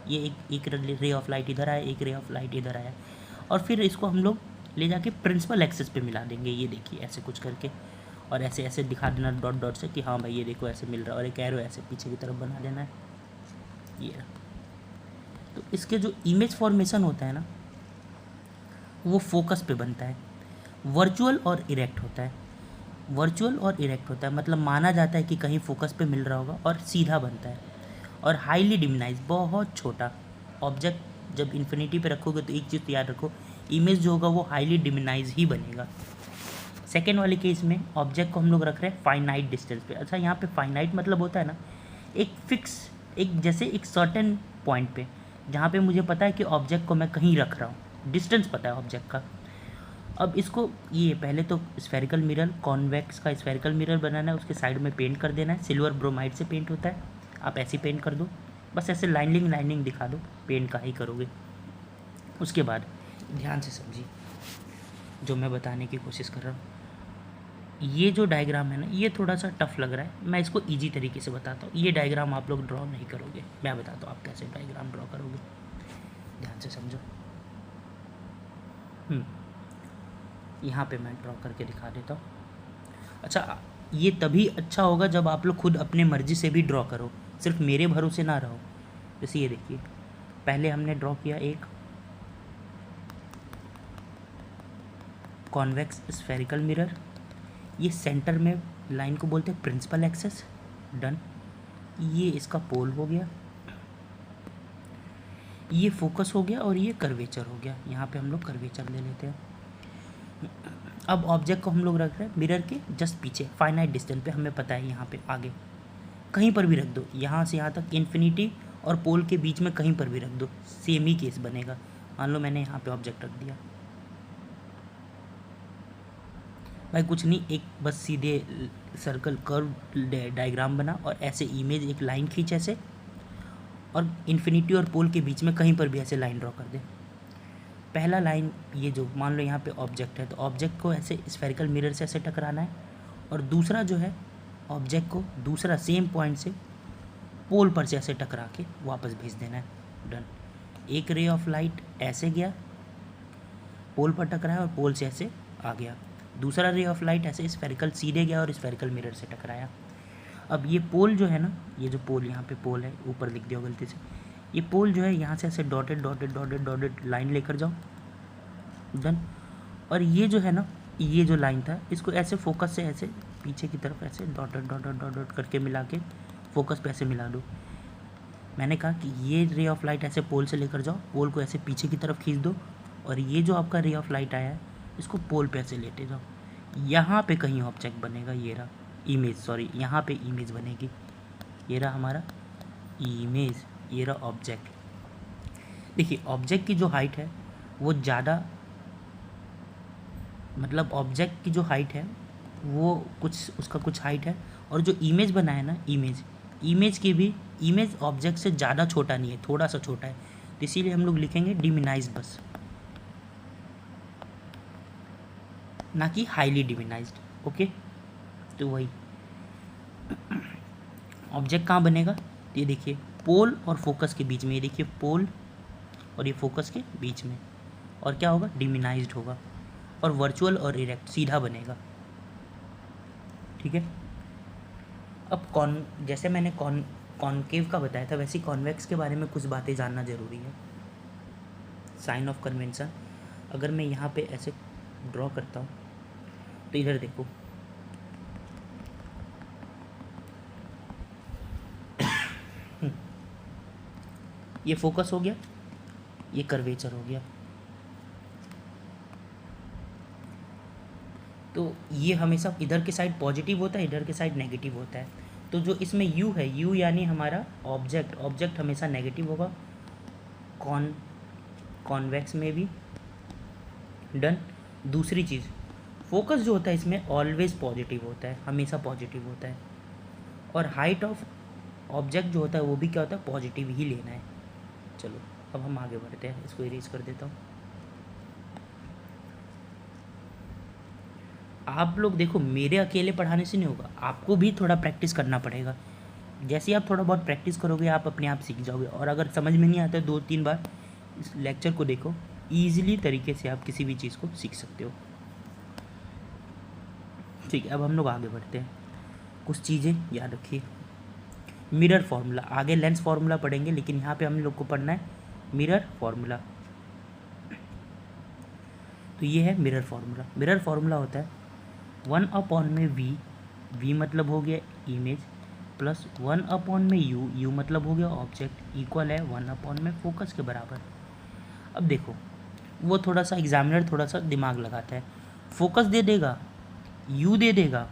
S1: ये एक रे ऑफ लाइट इधर आया, एक रे ऑफ लाइट इधर आया, और फिर इसको हम लोग ले जाके प्रिंसिपल एक्सिस पे मिला देंगे। ये देखिए ऐसे कुछ करके, और ऐसे ऐसे दिखा देना डॉट डॉट से कि हाँ भाई ये देखो ऐसे मिल रहा है, और एक एरो ऐसे पीछे की तरफ बना देना है। ये तो इसके जो इमेज फॉर्मेशन होता है ना वो फोकस पे बनता है, वर्चुअल और इरेक्ट होता है। वर्चुअल और इरेक्ट होता है मतलब माना जाता है कि कहीं फोकस पे मिल रहा होगा, और सीधा बनता है, और हाईली डिमिनाइज, बहुत छोटा ऑब्जेक्ट। जब इन्फिनिटी पे रखोगे तो एक चीज़ तो याद रखो, इमेज जो होगा वो हाईली डिमिनाइज ही बनेगा। सेकेंड वाले केस में ऑब्जेक्ट को हम लोग रख रहे हैं फाइनाइट डिस्टेंस पे। अच्छा, यहाँ पे फाइनाइट मतलब होता है ना एक फिक्स, एक जैसे एक सर्टेन पॉइंट पे, जहाँ पे मुझे पता है कि ऑब्जेक्ट को मैं कहीं रख रहा हूँ, डिस्टेंस पता है ऑब्जेक्ट का। अब इसको ये पहले तो स्फेरिकल मिरर, कॉन्वेक्स का स्फेरिकल मिरर बनाना है, उसके साइड में पेंट कर देना है, सिल्वर ब्रोमाइड से पेंट होता है, आप ऐसे पेंट कर दो, बस ऐसे लाइनिंग दिखा दो, पेंट का ही करोगे। उसके बाद ध्यान से समझिए जो मैं बताने की कोशिश कर रहा हूँ। ये जो डायग्राम है ना ये थोड़ा सा टफ लग रहा है, मैं इसको इजी तरीके से बताता हूँ। ये डायग्राम आप लोग ड्रॉ नहीं करोगे, मैं बताता हूँ आप कैसे डायग्राम ड्रॉ करोगे, ध्यान से समझो। यहाँ पे मैं ड्रॉ करके दिखा देता हूँ। अच्छा, ये तभी अच्छा होगा जब आप लोग खुद अपने मर्जी से भी ड्रॉ करो, सिर्फ मेरे भरोसे ना रहो। जैसे ये देखिए, पहले हमने ड्रॉ किया एक कॉन्वेक्स स्फेरिकल मिरर, ये सेंटर में लाइन को बोलते हैं प्रिंसिपल एक्सिस, डन। ये इसका पोल हो गया, ये फोकस हो गया, और ये कर्वेचर हो गया। यहाँ पे हम लोग कर्वेचर ले लेते हैं। अब ऑब्जेक्ट को हम लोग रख रहे हैं मिरर के जस्ट पीछे, फाइनाइट डिस्टेंस पे, हमें पता है यहाँ पे आगे कहीं पर भी रख दो, यहाँ से यहाँ तक इन्फिनिटी और पोल के बीच में कहीं पर भी रख दो, सेम ही केस बनेगा। मान लो मैंने यहाँ पे ऑब्जेक्ट रख दिया भाई, कुछ नहीं, एक बस सीधे सर्कल कर्व डायग्राम बना और ऐसे इमेज एक लाइन खींच ऐसे, और इन्फिनिटी और पोल के बीच में कहीं पर भी ऐसे लाइन ड्रॉ कर दे। पहला लाइन ये जो मान लो यहाँ पे ऑब्जेक्ट है, तो ऑब्जेक्ट को ऐसे स्फेरिकल मिरर से ऐसे टकराना है, और दूसरा जो है ऑब्जेक्ट को दूसरा सेम पॉइंट से पोल पर से ऐसे टकरा के वापस भेज देना है। डन। एक रे ऑफ लाइट ऐसे गया, पोल पर टकराया और पोल से ऐसे आ गया। दूसरा रे ऑफ लाइट ऐसे स्फेरिकल सीधे गया और स्फेरिकल मिरर से टकराया। अब ये पोल जो है ना, ये जो पोल यहाँ पे पोल है, ऊपर लिख दिया गलती से, ये पोल जो है यहाँ से ऐसे dotted dotted dotted dotted line लेकर जाओ। डन। और ये जो है ना, ये जो लाइन था, इसको ऐसे फोकस से ऐसे पीछे की तरफ ऐसे डॉटेड डॉटेड डॉटेड करके मिला के फोकस पे ऐसे मिला दो। मैंने कहा कि ये रे ऑफ लाइट ऐसे पोल से लेकर जाओ, पोल को ऐसे पीछे की तरफ खींच दो, और ये जो आपका रे ऑफ लाइट आया है इसको पोल पे ऐसे लेते जाओ। यहाँ पे कहीं ऑब्जेक्ट बनेगा, ये रहा इमेज, सॉरी यहाँ पे इमेज बनेगी, ये रहा हमारा इमेज, ये रहा ऑब्जेक्ट। देखिए ऑब्जेक्ट की जो हाइट है वो ज़्यादा, मतलब ऑब्जेक्ट की जो हाइट है वो कुछ, उसका कुछ हाइट है, और जो इमेज बना है ना, इमेज की भी, इमेज ऑब्जेक्ट से ज़्यादा छोटा नहीं है, थोड़ा सा छोटा है, तो इसीलिए हम लोग लिखेंगे डिमिनाइज्ड बस, ना कि हाईली डिमिनाइज्ड। ओके, तो वही ऑब्जेक्ट कहाँ बनेगा, तो ये देखिए पोल और फोकस के बीच में, ये देखिए पोल और ये फोकस के बीच में, और क्या होगा, डिमिनाइज्ड होगा, और वर्चुअल और इरेक्ट सीधा बनेगा। ठीक है। अब जैसे मैंने कॉनकेव का बताया था, वैसे कॉन्वेक्स के बारे में कुछ बातें जानना ज़रूरी है। साइन ऑफ कन्वेंशन, अगर मैं यहाँ पे ऐसे ड्रॉ करता हूँ तो इधर देखो, ये फोकस हो गया, ये कर्वेचर हो गया, तो ये हमेशा इधर के साइड पॉजिटिव होता है, इधर के साइड नेगेटिव होता है। तो जो इसमें यू है, यू यानी हमारा ऑब्जेक्ट हमेशा नेगेटिव होगा, कॉन्वेक्स में भी। डन। दूसरी चीज़, फोकस जो होता है इसमें ऑलवेज पॉजिटिव होता है, हमेशा पॉजिटिव होता है, और हाइट ऑफ ऑब्जेक्ट जो होता है वो भी क्या होता है, पॉजिटिव ही लेना है। चलो अब हम आगे बढ़ते हैं, इसको इरेज कर देता हूँ। आप लोग देखो, मेरे अकेले पढ़ाने से नहीं होगा, आपको भी थोड़ा प्रैक्टिस करना पड़ेगा। जैसे आप थोड़ा बहुत प्रैक्टिस करोगे आप अपने आप सीख जाओगे, और अगर समझ में नहीं आता 2-3 बार इस लेक्चर को देखो, ईजिली तरीके से आप किसी भी चीज़ को सीख सकते हो। ठीक है, अब हम लोग आगे बढ़ते हैं। कुछ चीज़ें याद रखिए। मिरर फार्मूला, आगे लेंस फार्मूला पढ़ेंगे, लेकिन यहाँ पे हम लोग को पढ़ना है मिरर फार्मूला। तो ये है मिरर फार्मूला। मिरर फार्मूला होता है 1/v, v मतलब हो गया इमेज, प्लस 1/में u मतलब हो गया ऑब्जेक्ट, इक्वल है 1/में फोकस के बराबर। अब देखो, वो थोड़ा सा एग्जामिनर थोड़ा सा दिमाग लगाता है, फोकस दे देगा, u दे देगा,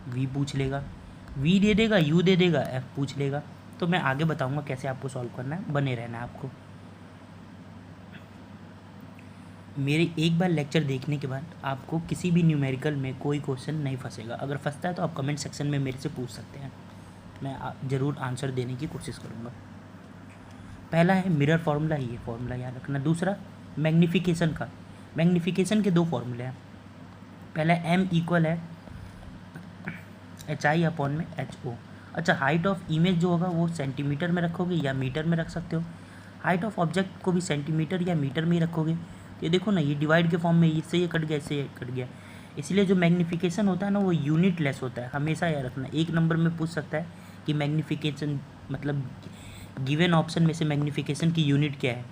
S1: v पूछ लेगा, v दे देगा, u दे देगा, f पूछ लेगा। तो मैं आगे बताऊंगा कैसे आपको सॉल्व करना है, बने रहना है आपको। मेरे एक बार लेक्चर देखने के बाद आपको किसी भी न्यूमेरिकल में कोई क्वेश्चन नहीं फंसेगा। अगर फंसता है तो आप कमेंट सेक्शन में मेरे से पूछ सकते हैं, मैं ज़रूर आंसर देने की कोशिश करूँगा। पहला है मिरर फार्मूला, ये फार्मूला याद रखना। दूसरा मैग्नीफिकेशन का, मैग्नीफिकेशन के 2 फार्मूले हैं। पहला m इक्वल है HI/HO। अच्छा, हाइट ऑफ इमेज जो होगा वो सेंटीमीटर में रखोगे या मीटर में रख सकते हो, हाइट ऑफ ऑब्जेक्ट को भी सेंटीमीटर या मीटर में ही रखोगे। ये देखो ना, ये डिवाइड के फॉर्म में, इससे ये कट गया, इससे ये कट गया, इसलिए जो मैग्नीफिकेशन होता है ना वो यूनिट लेस होता है। हमेशा याद रखना, एक नंबर में पूछ सकता है कि मैग्नीफिकेशन मतलब गिवन ऑप्शन में से मैग्नीफिकेशन की यूनिट क्या है,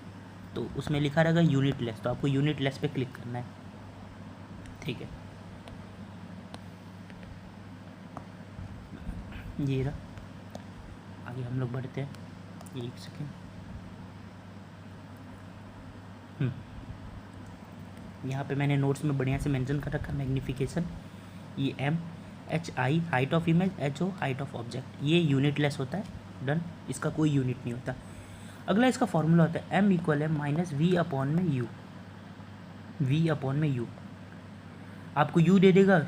S1: तो उसमें लिखा रहेगा यूनिट लेस, तो आपको यूनिट लेस पे क्लिक करना है। ठीक है, ये रहा, आगे हम लोग बढ़ते हैं। एक सेकेंड, यहाँ पे मैंने नोट्स में बढ़िया से मेंशन कर रखा मैग्नीफिकेशन, ये MHI height of image, HO height of object, ये यूनिट लेस होता है। डन, इसका कोई यूनिट नहीं होता। अगला इसका फॉर्मूला होता है m इक्वल है माइनस वी अपॉन में यू, v अपॉन में u। आपको u दे देगा,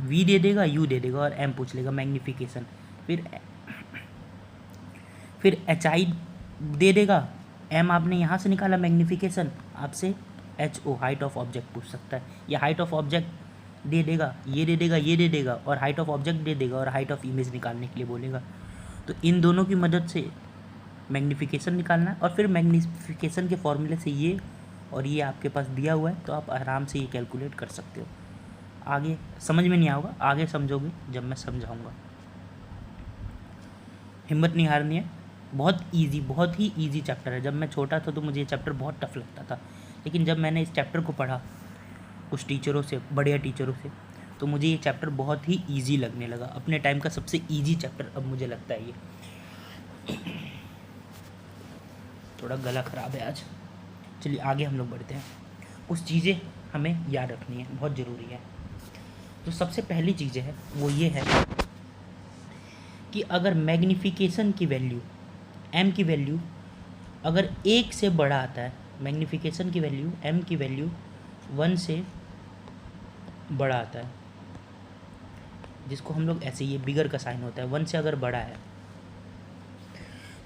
S1: v दे देगा, u दे देगा और m पूछ लेगा मैग्नीफिकेशन, फिर hi दे देगा, m आपने यहाँ से निकाला मैग्नीफिकेशन, आपसे ho हाइट ऑफ ऑब्जेक्ट पूछ सकता है, या हाइट ऑफ ऑब्जेक्ट दे देगा, ये दे देगा, ये दे देगा और हाइट ऑफ ऑब्जेक्ट दे देगा और हाइट ऑफ इमेज निकालने के लिए बोलेगा। तो इन दोनों की मदद से मैग्नीफिकेशन निकालना है और फिर मैग्नीफिकेशन के फॉर्मूले से ये और ये आपके पास दिया हुआ है, तो आप आराम से ये कैलकुलेट कर सकते हो। आगे समझ में नहीं आएगा, आगे समझोगे जब मैं समझाऊंगा। हिम्मत नहीं हारनी है, बहुत इजी, बहुत ही इजी चैप्टर है। जब मैं छोटा था तो मुझे ये चैप्टर बहुत टफ लगता था, लेकिन जब मैंने इस चैप्टर को पढ़ा कुछ टीचरों से, बढ़िया टीचरों से, तो मुझे ये चैप्टर बहुत ही इजी लगने लगा। अपने टाइम का सबसे इजी चैप्टर अब मुझे लगता है ये। थोड़ा गला ख़राब है आज। चलिए आगे हम लोग बढ़ते हैं। कुछ चीज़ें हमें याद रखनी है, बहुत ज़रूरी है। तो सबसे पहली चीज़ें है वो ये है कि अगर मैग्नीफिकेशन की वैल्यू, m की वैल्यू अगर 1 से बड़ा आता है, मैग्नीफिकेशन की वैल्यू m की वैल्यू 1 से बड़ा आता है, जिसको हम लोग ऐसे, ये बिगर का साइन होता है, 1 से अगर बड़ा है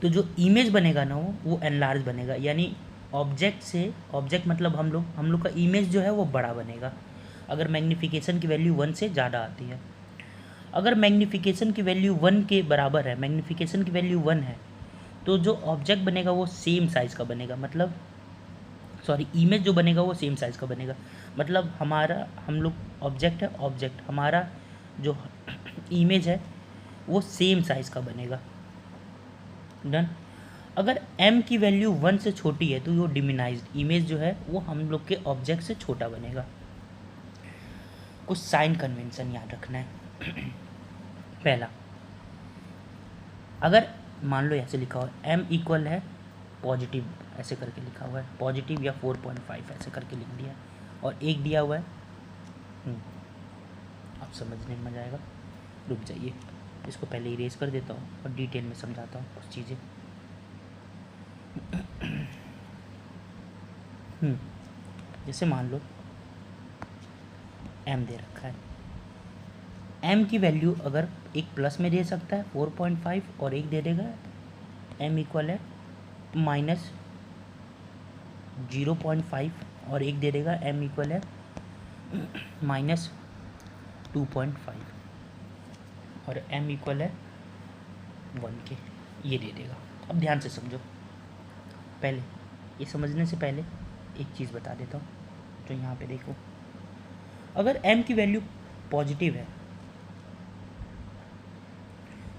S1: तो जो इमेज बनेगा ना वो एनलार्ज बनेगा, यानी ऑब्जेक्ट से, ऑब्जेक्ट मतलब हम लोग का इमेज जो है वो बड़ा बनेगा अगर मैग्नीफिकेशन की वैल्यू 1 से ज़्यादा आती है। अगर मैग्नीफिकेशन की वैल्यू 1 के बराबर है, मैग्नीफिकेशन की वैल्यू 1 है, तो जो ऑब्जेक्ट बनेगा वो सेम साइज़ का बनेगा, मतलब सॉरी इमेज जो बनेगा वो सेम साइज़ का बनेगा। मतलब हमारा, हम लोग ऑब्जेक्ट है, ऑब्जेक्ट हमारा जो इमेज है वो सेम साइज़ का बनेगा। डन। अगर m की वैल्यू 1 से छोटी है तो वो डिमिनाइज्ड, इमेज जो है वो हम लोग के ऑब्जेक्ट से छोटा बनेगा। कुछ साइन कन्वेंशन याद रखना है। पहला, अगर मान लो ऐसे लिखा हुआ है m इक्वल है पॉजिटिव, ऐसे करके लिखा हुआ है पॉजिटिव, या 4.5 ऐसे करके लिख दिया, और एक दिया हुआ है, आप समझने में मजा आएगा। रुक जाइए, इसको पहले इरेज कर देता हूँ और डिटेल में समझाता हूँ कुछ चीज़ें। जैसे मान लो m दे रखा है, m की वैल्यू अगर एक प्लस में दे सकता है 4.5 और एक दे देगा m इक्वल है माइनस 0.5 और एक दे देगा m इक्वल है माइनस 2.5 और m इक्वल है 1 के, ये दे देगा। अब ध्यान से समझो, पहले ये समझने से पहले एक चीज़ बता देता हूँ, जो यहाँ पे देखो, अगर m की वैल्यू पॉजिटिव है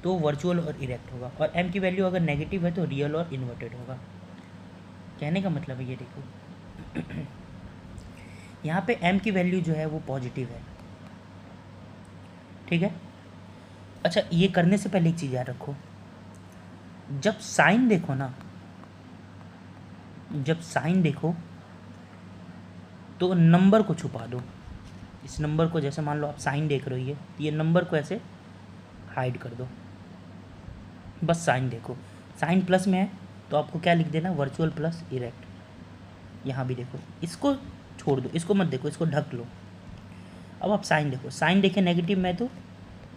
S1: तो वर्चुअल और इरेक्ट होगा, और m की वैल्यू अगर नेगेटिव है तो रियल और इन्वर्टेड होगा। कहने का मतलब है ये देखो, यहाँ पे m की वैल्यू जो है वो पॉजिटिव है, ठीक है। अच्छा, ये करने से पहले एक चीज़ याद रखो, जब साइन देखो ना, जब साइन देखो तो नंबर को छुपा दो। इस नंबर को, जैसे मान लो आप साइन देख रही है, ये नंबर को ऐसे हाइड कर दो, बस साइन देखो। साइन प्लस में है तो आपको क्या लिख देना, वर्चुअल प्लस इरेक्ट। यहाँ भी देखो, इसको छोड़ दो, इसको मत देखो, इसको ढक लो। अब आप साइन देखो, साइन देखे नेगेटिव में तो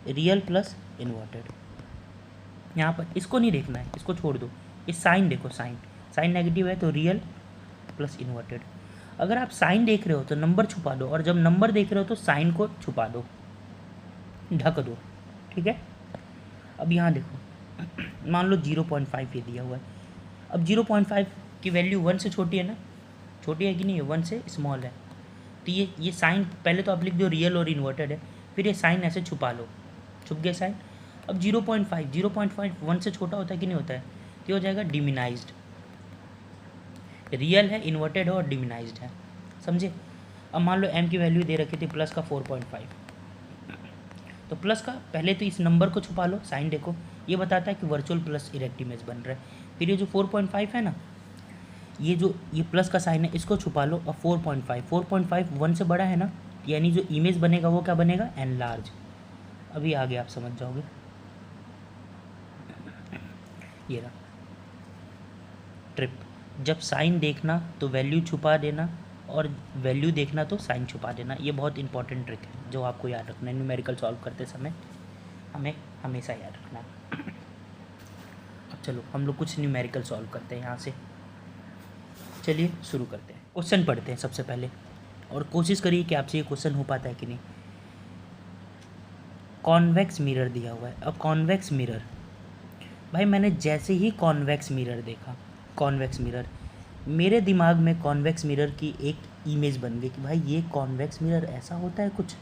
S1: रियल प्लस इन्वर्टेड। यहाँ पर इसको नहीं देखना है, इसको छोड़ दो, इस साइन देखो, साइन, साइन नेगेटिव है तो रियल प्लस इन्वर्टेड। अगर आप साइन देख रहे हो तो नंबर छुपा दो, और जब नंबर देख रहे हो तो साइन को छुपा दो, ढक दो, ठीक है। अब यहाँ देखो, मान लो 0.5 ये दिया हुआ है। अब 0.5 की वैल्यू 1 से छोटी है ना, छोटी है कि नहीं है, 1 से स्मॉल है, तो ये साइन पहले तो आप लिख दो रियल और इन्वर्टेड है, फिर ये साइन ऐसे छुपा लो, छुप गया साइन। अब 0.5 1 से छोटा होता है कि नहीं होता है, तो हो जाएगा डिमिनाइज्ड। रियल है, इन्वर्टेड है और डिमिनाइज्ड है, समझे। अब मान लो m की वैल्यू दे रखी थी प्लस का 4.5, तो प्लस का पहले तो इस नंबर को छुपा लो, साइन देखो, ये बताता है कि वर्चुअल प्लस इरेक्ट इमेज बन रहा है। फिर ये जो 4.5 है ना, ये जो ये प्लस का साइन है इसको छुपा लो, और 4.5 1 से बड़ा है ना, यानी जो इमेज बनेगा वो क्या बनेगा, एनलार्ज। अभी आगे आप समझ जाओगे। ये रहा, ट्रिप। जब साइन देखना तो वैल्यू छुपा देना, और वैल्यू देखना तो साइन छुपा देना। ये बहुत इंपॉर्टेंट ट्रिक है जो आपको याद रखना है न्यूमेरिकल सॉल्व करते समय, हमें हमेशा याद रखना है। अब चलो हम लोग कुछ न्यूमेरिकल सॉल्व करते हैं यहाँ से। चलिए शुरू करते हैं, क्वेश्चन पढ़ते हैं सबसे पहले, और कोशिश करिए कि आपसे ये क्वेश्चन हो पाता है कि नहीं। कॉन्वेक्स मिरर दिया हुआ है। अब कॉन्वेक्स मिरर, भाई मैंने जैसे ही कॉन्वेक्स मिरर देखा, कॉन्वेक्स मिरर, मेरे दिमाग में कॉन्वेक्स मिरर की एक इमेज बन गई कि भाई ये कॉन्वेक्स मिरर ऐसा होता है कुछ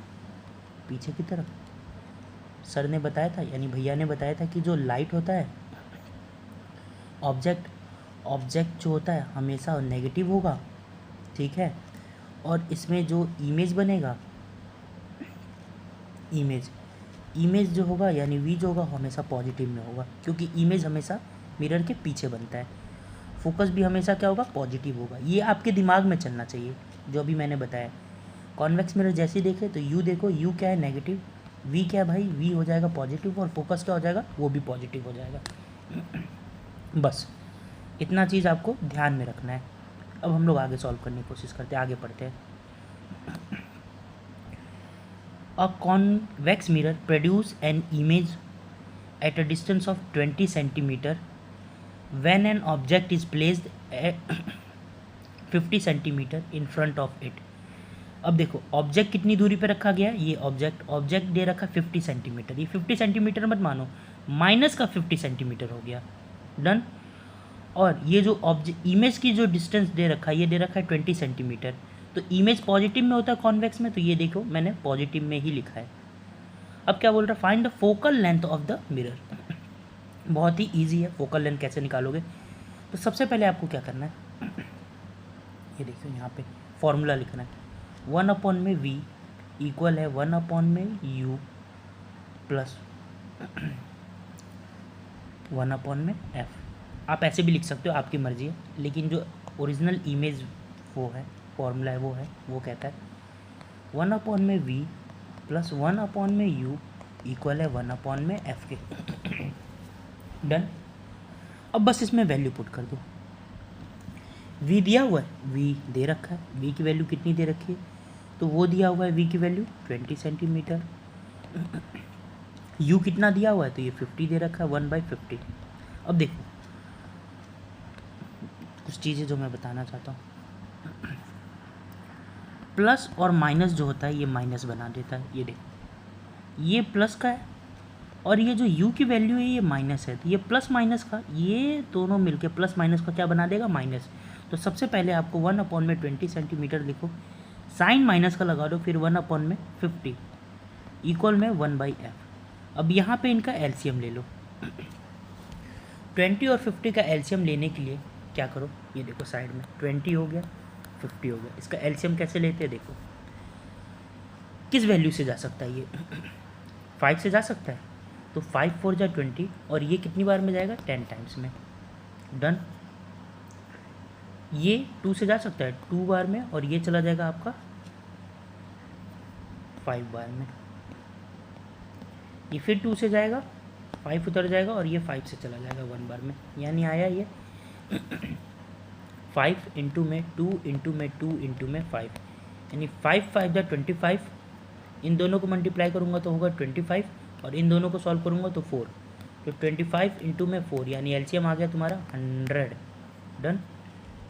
S1: पीछे की तरफ। सर ने बताया था, यानी भैया ने बताया था कि जो लाइट होता है, ऑब्जेक्ट जो होता है हमेशा नेगेटिव होगा, ठीक है, और इसमें जो इमेज बनेगा, इमेज जो होगा यानी वी जो होगा हमेशा पॉजिटिव में होगा, क्योंकि इमेज हमेशा मिरर के पीछे बनता है। फोकस भी हमेशा क्या होगा, पॉजिटिव होगा। ये आपके दिमाग में चलना चाहिए जो अभी मैंने बताया। कॉन्वेक्स मिरर जैसे ही देखे तो यू देखो, यू क्या है, नेगेटिव, वी क्या है भाई, वी हो जाएगा पॉजिटिव, और फोकस क्या हो जाएगा, वो भी पॉजिटिव हो जाएगा। बस इतना चीज़ आपको ध्यान में रखना है। अब हम लोग आगे सॉल्व करने की कोशिश करते हैं, आगे पढ़ते हैं। A convex mirror produces an image at a distance of 20 centimeter when an object is placed at 50 centimeter in front of it. अब देखो ऑब्जेक्ट कितनी दूरी पे रखा गया है, ये ऑब्जेक्ट दे रखा 50 सेंटीमीटर। ये 50 सेंटीमीटर मत मानो, माइनस का 50 सेंटीमीटर हो गया, डन। और ये जो ऑब्जेक्ट इमेज की जो डिस्टेंस दे रखा है, ये दे रखा है 20 सेंटीमीटर। तो इमेज पॉजिटिव में होता है कॉन्वेक्स में, तो ये देखो मैंने पॉजिटिव में ही लिखा है। अब क्या बोल रहा है, find the focal length of the mirror. बहुत ही इजी है, फोकल लेंथ कैसे निकालोगे। तो सबसे पहले आपको क्या करना है, ये देखो यहाँ पे फॉर्मूला लिखना है। 1 में v इक्वल है 1 में u प्लस 1 में f। आप ऐसे भी लिख सकते हो, आपकी मर्जी है, लेकिन जो ओरिजिनल इमेज वो है, फॉर्मूला है वो कहता है 1 में v प्लस 1 में u इक्वल है 1 में f के। डन। अब बस इसमें वैल्यू पुट कर दो। v दिया हुआ है, v दे रखा है, v की वैल्यू कितनी दे रखी है, तो वो दिया हुआ है v की वैल्यू 20 सेंटीमीटर। u कितना दिया हुआ है, तो ये 50 दे रखा है, 1/50। अब देखो कुछ चीज़ें जो मैं बताना चाहता हूँ, प्लस और माइनस जो होता है ये माइनस बना देता है। ये देखो ये प्लस का है, और ये जो u की वैल्यू है ये माइनस है, तो ये प्लस माइनस का, ये दोनों मिलके प्लस माइनस का क्या बना देगा, माइनस। तो सबसे पहले आपको 1 में 20 सेंटीमीटर लिखो, साइन माइनस का लगा दो, फिर 1 में 50 इक्वल में 1/f। अब यहाँ पे इनका एलसीएम ले लो। 20 और 50 का एलसीएम लेने के लिए क्या करो, ये देखो साइड में 20 हो गया, 50 हो गया। इसका एलसीएम कैसे लेते हैं, देखो किस वैल्यू से जा सकता है, ये 5 से जा सकता है, तो 5 4 जा 20, और ये कितनी बार में जाएगा, 10 टाइम्स में। डन। ये 2 से जा सकता है 2 बार में, और ये चला जाएगा आपका 5 बार में। ये फिर 2 से जाएगा, 5 उतर जाएगा, और ये 5 से चला जाएगा 1 बार में। यानी आया ये 5 इंटू में 2 इंटू में 2 इंटू में 5, यानी 5 5 जा 25। इन दोनों को मल्टीप्लाई करूँगा तो होगा 25, और इन दोनों को सॉल्व करूँगा तो 4, तो 25 इंटू में 4, यानी एलसीएम आ गया तुम्हारा 100। डन।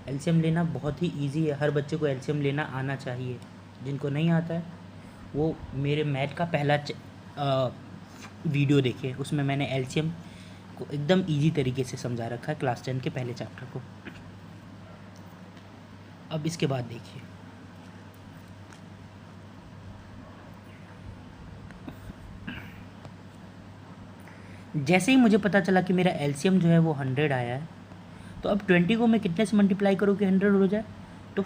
S1: एलसीएम लेना बहुत ही इजी है, हर बच्चे को एलसीएम लेना आना चाहिए। जिनको नहीं आता है वो मेरे मैथ का पहला वीडियो देखिए, उसमें मैंने एलसीएम को एकदम इजी तरीके से समझा रखा है, क्लास 10 के पहले चैप्टर को। अब इसके बाद देखिए, जैसे ही मुझे पता चला कि मेरा एलसीएम जो है वो 100 आया है, तो अब 20 को मैं कितने से मल्टीप्लाई करूँ कि 100 हो जाए, तो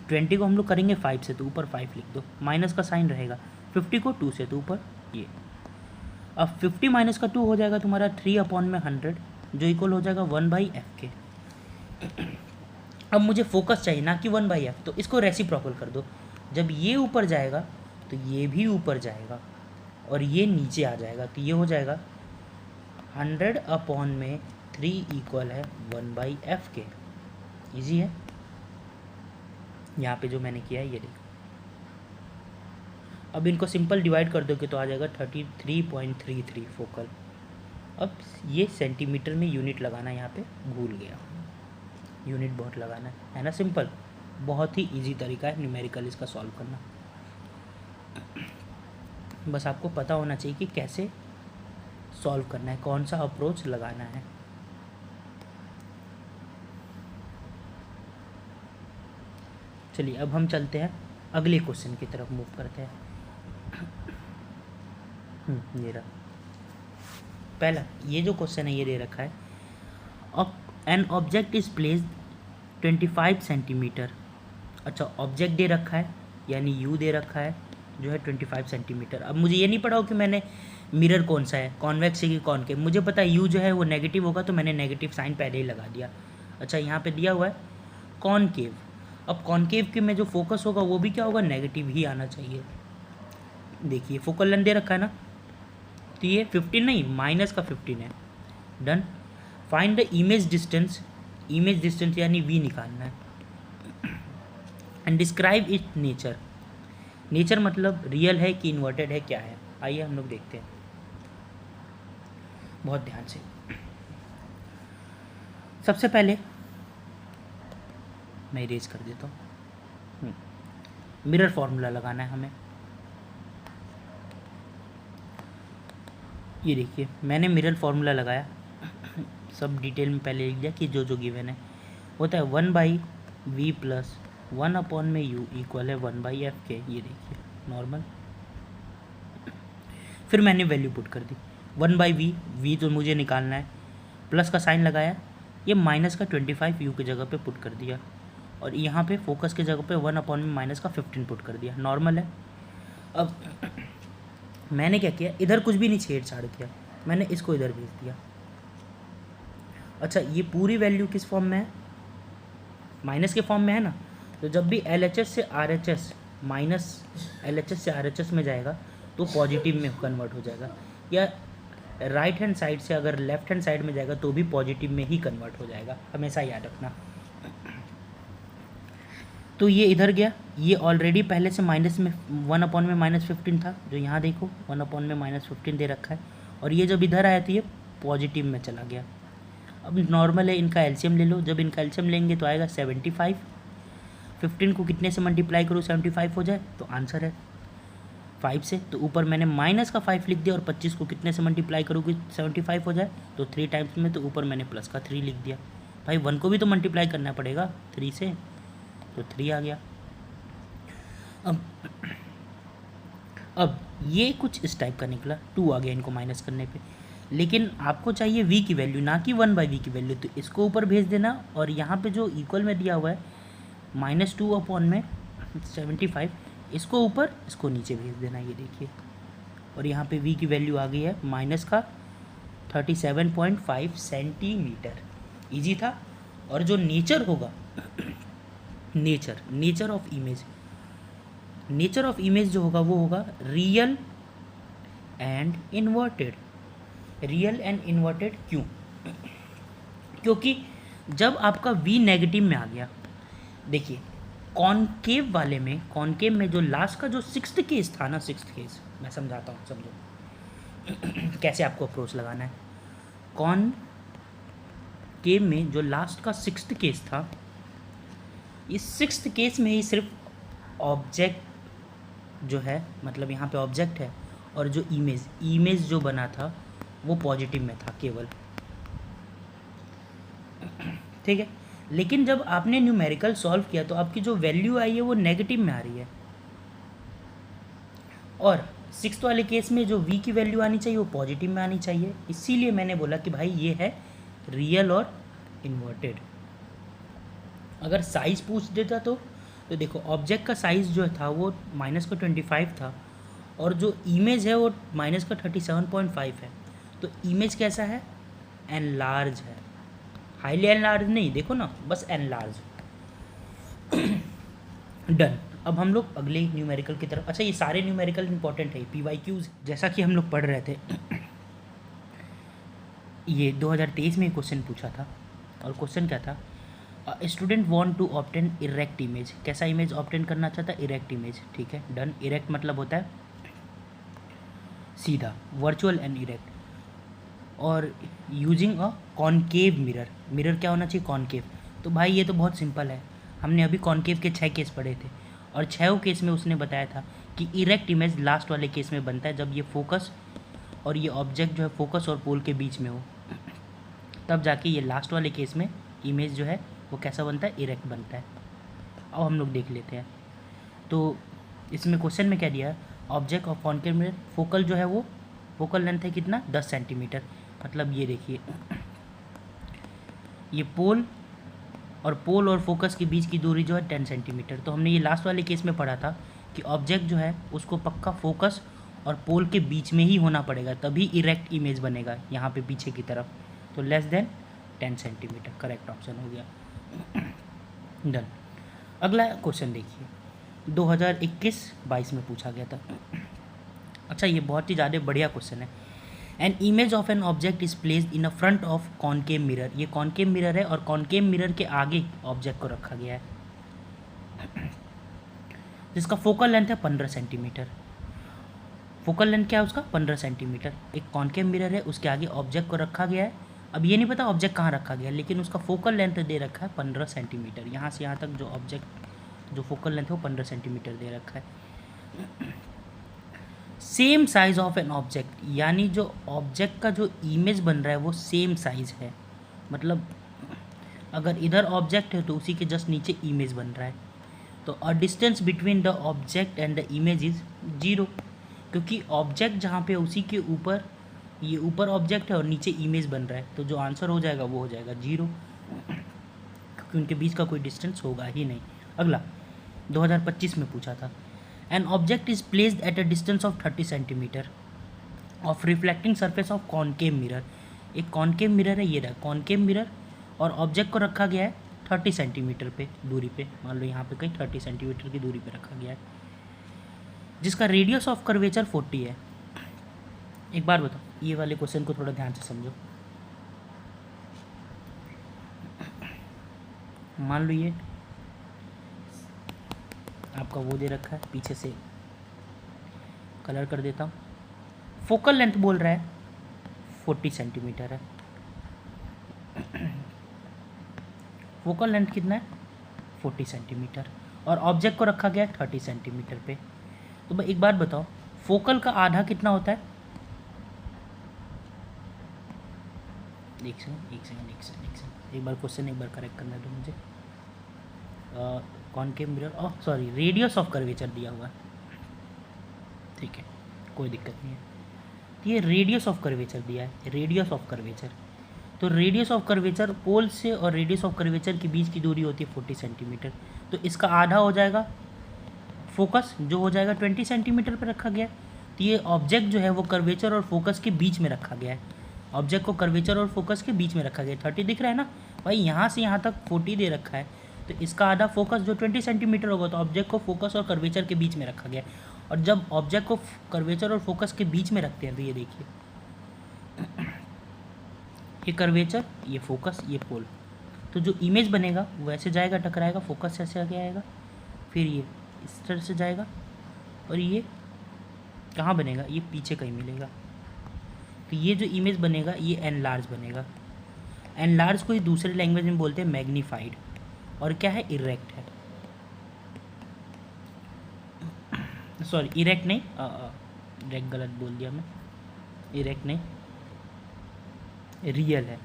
S1: 20 को हम लोग करेंगे 5 से, तो ऊपर 5 लिख दो, माइनस का साइन रहेगा। 50 को 2 से, तो ऊपर ये। अब 50 माइनस का 2 हो जाएगा तुम्हारा 3/100, जो इक्वल हो जाएगा 1/f के। अब मुझे फोकस चाहिए ना कि 1/f, तो इसको रेसिप्रोकल कर दो। जब ये ऊपर जाएगा तो ये भी ऊपर जाएगा, और ये नीचे आ जाएगा, तो ये हो जाएगा 100/3 इक्वल है 1/f के। इजी है। यहाँ पे जो मैंने किया है ये देखो, अब इनको सिंपल डिवाइड कर दोगे तो आ जाएगा 33.33 फोकल। अब ये सेंटीमीटर में यूनिट लगाना यहाँ पे भूल गया, यूनिट बहुत लगाना है ना। सिंपल, बहुत ही इजी तरीका है न्यूमेरिकल इसका सॉल्व करना। बस आपको पता होना चाहिए कि कैसे सॉल्व करना है, कौन सा अप्रोच लगाना है। चलिए अब हम चलते हैं अगले क्वेश्चन की तरफ मूव करते हैं। ये रहा पहला, ये जो क्वेश्चन है ये दे रखा है, an object is placed 25 centimetre. अच्छा, ऑब्जेक्ट दे रखा है यानी यू दे रखा है जो है 25 सेंटीमीटर। अब मुझे ये नहीं पता हो कि मैंने मिरर कौन सा है, कॉन्वेक्स है कि कॉनकेव। मुझे पता है यू जो है वो नेगेटिव होगा तो मैंने नेगेटिव साइन पहले ही लगा दिया। अच्छा, यहाँ पे दिया हुआ है कॉनकेव। अब कॉनकेव के में जो फोकस होगा वो भी क्या होगा, नेगेटिव ही आना चाहिए। देखिए फोकल लेंथ दे रखा है ना, तो ये 15 नहीं माइनस का 15 है। Done. Find the image distance, image distance यानी वी निकालना है। And describe it nature, nature मतलब रियल है कि इन्वर्टेड है, क्या है। आइए हम लोग देखते हैं बहुत ध्यान से। सबसे पहले मैं इरेज कर देता हूँ। मिरर फॉर्मूला लगाना है हमें। ये देखिए मैंने मिरर फॉर्मूला लगाया, सब डिटेल में पहले लिख दिया कि जो जो गिवन है होता है 1/v प्लस 1 में u इक्वल है 1/f के। ये देखिए नॉर्मल, फिर मैंने वैल्यू पुट कर दी 1/v, v तो मुझे निकालना है, प्लस का साइन लगाया, ये माइनस का 25 u की जगह पे पुट कर दिया, और यहाँ पे फोकस की जगह पे 1 में माइनस का 15 पुट कर दिया। नॉर्मल है। अब मैंने क्या किया, इधर कुछ भी नहीं छेड़छाड़ किया, मैंने इसको इधर भेज दिया। अच्छा, ये पूरी वैल्यू किस फॉर्म में है, माइनस के फॉर्म में है ना, तो जब भी LHS से RHS माइनस LHS से RHS में जाएगा तो पॉजिटिव में कन्वर्ट हो जाएगा, या राइट हैंड साइड से अगर लेफ्ट हैंड साइड में जाएगा तो भी पॉजिटिव में ही कन्वर्ट हो जाएगा, हमेशा याद रखना। तो ये इधर गया, ये ऑलरेडी पहले से माइनस में 1 में माइनस 15 था, जो यहाँ देखो 1 में माइनस 15 दे रखा है, और ये जब इधर आया तो ये पॉजिटिव में चला गया। अब नॉर्मल है, इनका एलसीएम ले लो, जब इनका एलसीएम लेंगे तो आएगा 75। 15 को कितने से मल्टीप्लाई करूँ 75 हो जाए, तो आंसर है 5 से। तो ऊपर मैंने माइनस का 5 लिख दिया, और 25 को कितने से मल्टीप्लाई करूँ कि 75 हो जाए, तो 3 टाइम्स में, तो ऊपर मैंने प्लस का 3 लिख दिया। भाई 1 को भी तो मल्टीप्लाई करना पड़ेगा 3 से, तो 3 आ गया। अब ये कुछ इस टाइप का निकला, 2 आ गया इनको माइनस करने पे, लेकिन आपको चाहिए v की वैल्यू, ना कि 1/v की वैल्यू, तो इसको ऊपर भेज देना, और यहाँ पे जो इक्वल में दिया हुआ है -2 में 75, इसको ऊपर इसको नीचे भेज देना। ये देखिए, और यहाँ पे v की वैल्यू आ गई है माइनस का 37.5 सेंटीमीटर। ईजी था। और जो नेचर होगा nature of image, nature of image जो होगा वो होगा real and inverted. Real and inverted क्यों, क्योंकि जब आपका v नेगेटिव में आ गया, देखिए कॉनकेव वाले में, कॉनकेव में जो लास्ट का जो 6th केस था ना, 6th केस मैं समझाता हूँ, समझो कैसे आपको अप्रोच लगाना है। कॉनकेव में जो लास्ट का 6th केस था, इस 6th केस में ही सिर्फ ऑब्जेक्ट जो है, मतलब यहाँ पे ऑब्जेक्ट है, और जो इमेज जो बना था वो पॉजिटिव में था केवल, ठीक है। लेकिन जब आपने न्यूमेरिकल सॉल्व किया तो आपकी जो वैल्यू आई है वो नेगेटिव में आ रही है, और 6th वाले केस में जो v की वैल्यू आनी चाहिए वो पॉजिटिव में आनी चाहिए। इसीलिए मैंने बोला कि भाई ये है रियल और इन्वर्टेड। अगर साइज़ पूछ देता तो देखो ऑब्जेक्ट का साइज़ जो था वो -25 था, और जो इमेज है वो -37.5 है। तो इमेज कैसा है, एनलार्ज है, हाईली एनलार्ज नहीं, देखो ना बस एनलार्ज। डन। अब हम लोग अगले न्यूमेरिकल की तरफ। अच्छा, ये सारे न्यूमेरिकल इंपॉर्टेंट है, PYQs जैसा कि हम लोग पढ़ रहे थे। ये 2023 में क्वेश्चन पूछा था, और क्वेश्चन क्या था, student want to obtain erect image, कैसा इमेज ऑब्टेन करना चाहता है? इरेक्ट इमेज, ठीक है डन। इरेक्ट मतलब होता है सीधा, वर्चुअल एंड इरेक्ट। और using a concave mirror, mirror क्या होना चाहिए? कॉनकेव। तो भाई ये तो बहुत सिंपल है, हमने अभी कॉनकेव के 6 केस पढ़े थे और 6 केस में उसने बताया था कि इरेक्ट इमेज लास्ट वाले केस में बनता है, जब ये फोकस और ये ऑब्जेक्ट जो है फोकस और पोल के बीच में हो, तब जाके ये लास्ट वाले केस में इमेज जो है वो कैसा बनता है? इरेक्ट बनता है। अब हम लोग देख लेते हैं। तो इसमें क्वेश्चन में क्या दिया है? Object of concave mirror, focal जो है वो फोकल लेंथ है कितना? 10 सेंटीमीटर। मतलब ये देखिए, ये पोल और फोकस के बीच की दूरी जो है 10 सेंटीमीटर। तो हमने ये लास्ट वाले केस में पढ़ा था कि ऑब्जेक्ट जो है उसको पक्का फोकस और पोल के बीच में ही होना पड़ेगा, तभी इरेक्ट इमेज बनेगा यहाँ पे पीछे की तरफ। तो less than 10 centimetre correct option हो गया। डन। अगला क्वेश्चन देखिए, 2021-22 में पूछा गया था। अच्छा, ये बहुत ही ज़्यादा बढ़िया क्वेश्चन है। An image of an object is placed in a front of concave mirror, ये कॉनकेव मिरर है और कॉनकेव मिरर के आगे ऑब्जेक्ट को रखा गया है, जिसका फोकल लेंथ है 15 सेंटीमीटर। फोकल लेंथ क्या है उसका? 15 सेंटीमीटर। एक कॉनकेव मिरर है, उसके आगे ऑब्जेक्ट को रखा गया है। अब ये नहीं पता ऑब्जेक्ट कहाँ रखा गया है, लेकिन उसका फोकल लेंथ दे रखा है 15 सेंटीमीटर। यहाँ से यहाँ तक जो ऑब्जेक्ट जो फोकल लेंथ है वो 15 सेंटीमीटर दे रखा है। Same size of an object, यानी जो ऑब्जेक्ट का जो इमेज बन रहा है वो सेम साइज है। मतलब अगर इधर ऑब्जेक्ट है तो उसी के जस्ट नीचे इमेज बन रहा है। तो a distance between the object and the image is 0, क्योंकि ऑब्जेक्ट जहाँ पे उसी के ऊपर, ये ऊपर ऑब्जेक्ट है और नीचे इमेज बन रहा है, तो जो आंसर हो जाएगा वो हो जाएगा 0, क्योंकि उनके बीच का कोई डिस्टेंस होगा ही नहीं। अगला 2025 में पूछा था। An object is placed at a distance of 30 centimetre of reflecting surface of concave mirror, एक कॉनकेव मिरर है, ये रहा कॉनकेव मिरर, और ऑब्जेक्ट को रखा गया है 30 सेंटीमीटर पे दूरी पे, मान लो यहाँ पे कहीं 30 सेंटीमीटर की दूरी पे रखा गया है, जिसका रेडियस ऑफ कर्वेचर 40 है। एक बार बताओ, ये वाले क्वेश्चन को थोड़ा ध्यान से समझो। मान लो ये आपका वो दे रखा है, पीछे से कलर कर देता हूँ। फोकल लेंथ बोल रहा है 40 सेंटीमीटर है, फोकल लेंथ कितना है? 40 सेंटीमीटर, और ऑब्जेक्ट को रखा गया है 30 सेंटीमीटर पे। तो भाई एक बात बताओ, फोकल का आधा कितना होता है? एक सेकंड, एक बार क्वेश्चन एक बार करेक्ट करना दो मुझे। Concave mirror, sorry, radius of curvature दिया हुआ है, ठीक है कोई दिक्कत नहीं है। ये रेडियस ऑफ कर्वेचर दिया है, रेडियस ऑफ कर्वेचर। तो रेडियस ऑफ कर्वेचर, पोल से और रेडियस ऑफ कर्वेचर के बीच की दूरी होती है 40 सेंटीमीटर, तो इसका आधा हो जाएगा फोकस, जो हो जाएगा 20 सेंटीमीटर पर रखा गया है। तो ये ऑब्जेक्ट जो है वो कर्वेचर और फोकस के बीच में रखा गया है, ऑब्जेक्ट को कर्वेचर और फोकस के बीच में रखा गया है। 30 दिख रहा है ना भाई, यहाँ से यहाँ तक 40 दे रखा है, तो इसका आधा फोकस जो 20 सेंटीमीटर होगा, तो ऑब्जेक्ट को फोकस और कर्वेचर के बीच में रखा गया है। और जब ऑब्जेक्ट को कर्वेचर और फोकस के बीच में रखते हैं तो ये देखिए, ये कर्वेचर, ये फोकस, ये पोल, तो जो इमेज बनेगा वो ऐसे जाएगा, टकराएगा, फोकस से ऐसे आगे आएगा, फिर ये इस तरह से जाएगा, और ये कहाँ बनेगा? ये पीछे कहीं मिलेगा। तो ये जो इमेज बनेगा ये एनलार्ज बनेगा। एनलार्ज को ही दूसरे लैंग्वेज में बोलते हैं मैग्नीफाइड, और क्या है? इरेक्ट है, सॉरी इरेक्ट नहीं, इरेक्ट गलत बोल दिया मैं, इरेक्ट नहीं, रियल है,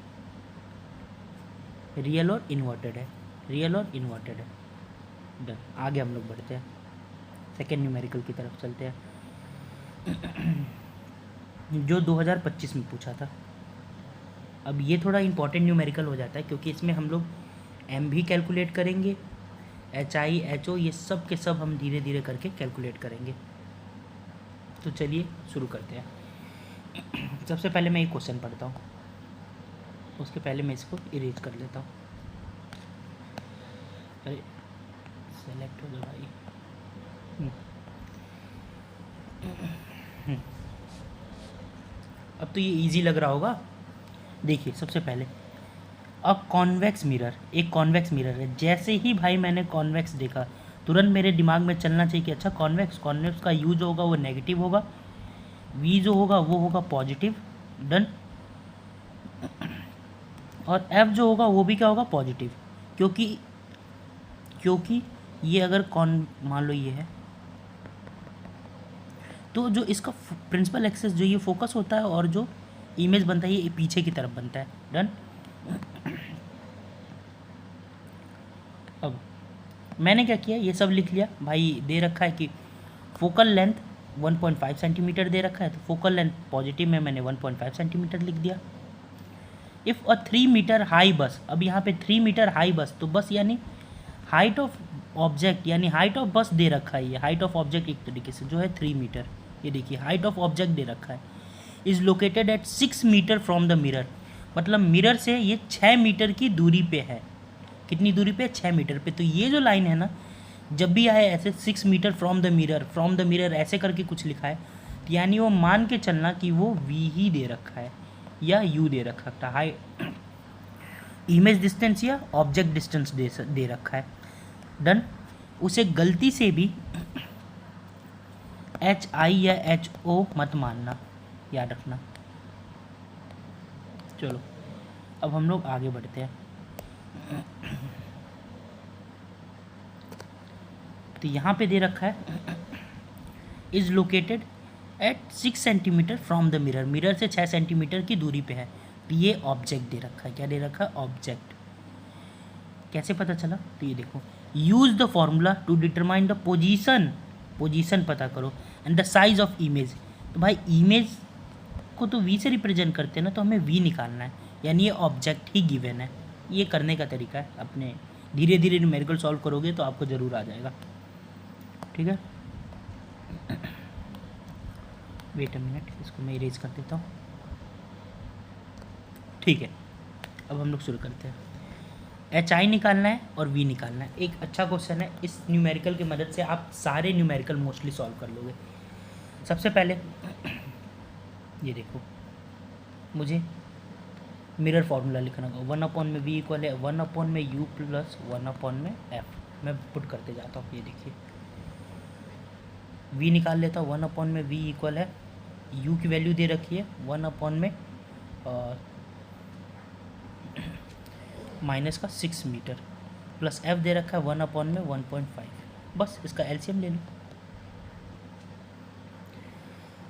S1: रियल और इन्वर्टेड है, रियल और इन्वर्टेड है। डन। आगे हम लोग बढ़ते हैं, सेकेंड न्यूमेरिकल की तरफ चलते हैं, जो 2025 में पूछा था। अब ये थोड़ा इंपॉर्टेंट न्यूमेरिकल हो जाता है, क्योंकि इसमें हम लोग एम भी कैलकुलेट करेंगे, HI HO ये सब के सब हम धीरे धीरे करके कैलकुलेट करेंगे। तो चलिए शुरू करते हैं। सबसे पहले मैं एक क्वेश्चन पढ़ता हूँ, उसके पहले मैं इसको इरेज कर लेता हूँ। अरे सेलेक्ट हो गया भाई। अब तो ये इजी लग रहा होगा। देखिए सबसे पहले अ कॉन्वेक्स मिरर, एक कॉन्वेक्स मिरर है। जैसे ही भाई मैंने कॉन्वेक्स देखा, तुरंत मेरे दिमाग में चलना चाहिए कि अच्छा कॉन्वेक्स, कॉन्वेक्स का यू जो होगा वो नेगेटिव होगा, वी जो होगा वो होगा पॉजिटिव, डन। और एफ जो होगा वो भी क्या होगा, पॉजिटिव, क्योंकि क्योंकि ये अगर कॉन मान लो ये है, तो जो इसका प्रिंसिपल एक्सेस जो ये फोकस होता है और जो इमेज बनता है ये पीछे की तरफ बनता है, डन। अब मैंने क्या किया, ये सब लिख लिया भाई। दे रखा है कि फोकल लेंथ 1.5 सेंटीमीटर दे रखा है, तो फोकल लेंथ पॉजिटिव में मैंने 1.5 सेंटीमीटर लिख दिया। इफ़ अ 3 मीटर हाई बस, अब यहाँ पे 3 मीटर हाई बस, तो बस यानी हाइट ऑफ ऑब्जेक्ट, यानी हाइट ऑफ बस दे रखा है। ये हाइट ऑफ ऑब्जेक्ट एक तरीके से जो है 3 मीटर, ये देखिए हाइट ऑफ ऑब्जेक्ट दे रखा है। Is located at 6 metre from the mirror, मतलब मिरर से ये 6 मीटर की दूरी पे है। कितनी दूरी पे, 6 मीटर पे। तो ये जो लाइन है ना, जब भी आए ऐसे 6 मीटर फ्रॉम द मिरर ऐसे करके कुछ लिखा है, तो यानी वो मान के चलना कि वो वी ही दे रखा है या यू दे रखा था, हाई इमेज डिस्टेंस या ऑब्जेक्ट डिस्टेंस दे रखा है, डन। उसे गलती से भी एच आई या एच ओ मत मानना, याद रखना। चलो अब हम लोग आगे बढ़ते हैं। तो यहाँ पे दे रखा है is located at 6 centimetre from the mirror, mirror से 6 सेंटीमीटर की दूरी पे है। तो ये ऑब्जेक्ट दे रखा है, क्या दे रखा है, ऑब्जेक्ट। कैसे पता चला, तो ये देखो, use the formula to determine the position पता करो, and the size of image. तो भाई इमेज को तो वी से रिप्रेजेंट करते हैं ना, तो हमें वी निकालना है, यानी ये ऑब्जेक्ट ही गिवन है। ये करने का तरीका है, अपने धीरे धीरे न्यूमेरिकल सॉल्व करोगे तो आपको ज़रूर आ जाएगा, ठीक है। वेट अ मिनट, इसको मैं इरेज कर देता हूँ, ठीक है। अब हम लोग शुरू करते हैं। एच आई निकालना है और वी निकालना है। एक अच्छा क्वेश्चन है, इस न्यूमेरिकल की मदद से आप सारे न्यूमेरिकल मोस्टली सॉल्व कर लोगे। सबसे पहले ये देखो, मुझे मिरर फार्मूला लिखना होगा। 1 में वी इक्वल है 1 में यू प्लस 1 में एफ। मैं पुट करते जाता हूँ, ये देखिए वी निकाल लेता हूँ। 1 में वी इक्वल है, यू की वैल्यू दे रखी है 1 में माइनस का 6 मीटर, प्लस एफ दे रखा है 1 में 1.5। बस इसका एलसीएम ले लो।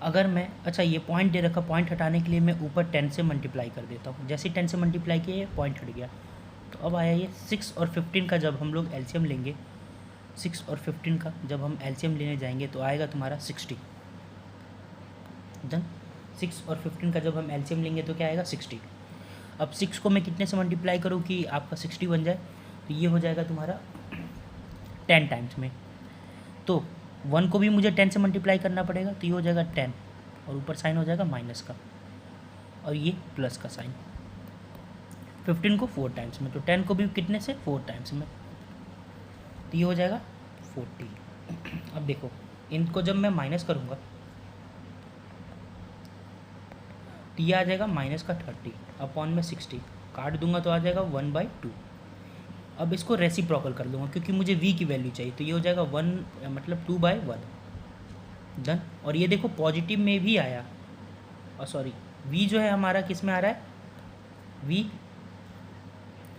S1: अगर मैं, अच्छा ये पॉइंट दे रखा, पॉइंट हटाने के लिए मैं ऊपर 10 से मल्टीप्लाई कर देता हूँ। जैसे 10 से मल्टीप्लाई किया पॉइंट हट गया, तो अब आया ये 6 और 15 का जब हम लोग एलसीएम लेंगे, 6 और 15 का जब हम एलसीएम लेने जाएंगे तो आएगा तुम्हारा 60, डन। 6 और 15 का जब हम एलसीएम लेंगे तो क्या आएगा, 60। अब 6 को मैं कितने से मल्टीप्लाई करूँ कि आपका 60 बन जाए, तो ये हो जाएगा तुम्हारा 10 टाइम्स में। तो 1 को भी मुझे 10 से मल्टीप्लाई करना पड़ेगा, तो ये हो जाएगा 10 और ऊपर साइन हो जाएगा माइनस का और ये प्लस का साइन। 15 को 4 टाइम्स में, तो 10 को भी कितने से, 4 टाइम्स में, तो ये हो जाएगा 40। अब देखो इनको जब मैं माइनस करूँगा तो ये आ जाएगा माइनस का 30 अपॉन में 60, काट दूंगा तो आ जाएगा 1/2। अब इसको रेसिप्रोकल कर दूंगा क्योंकि मुझे v की वैल्यू चाहिए, तो ये हो जाएगा 1 मतलब 2/1, डन। और ये देखो पॉजिटिव में भी आया, और सॉरी v जो है हमारा किस में आ रहा है,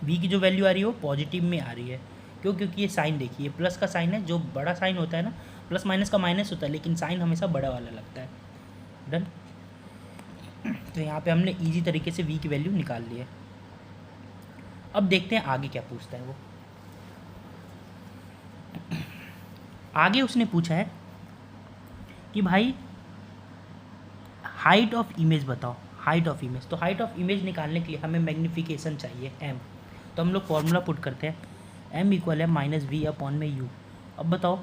S1: v की जो वैल्यू आ रही है वो पॉजिटिव में आ रही है। क्यों, क्योंकि ये साइन देखिए प्लस का साइन है, जो बड़ा साइन होता है ना, प्लस माइनस का माइनस होता है लेकिन साइन हमेशा बड़ा वाला लगता है, डन। तो यहाँ पे हमने इजी तरीके से v की वैल्यू निकाल ली है। अब देखते हैं आगे क्या पूछता है वो। आगे उसने पूछा है कि भाई हाइट ऑफ इमेज बताओ, हाइट ऑफ इमेज। तो हाइट ऑफ इमेज निकालने के लिए हमें मैग्नीफिकेशन चाहिए m, तो हम लोग फॉर्मूला पुट करते हैं, m इक्वल है माइनस वी अपॉन में u। अब बताओ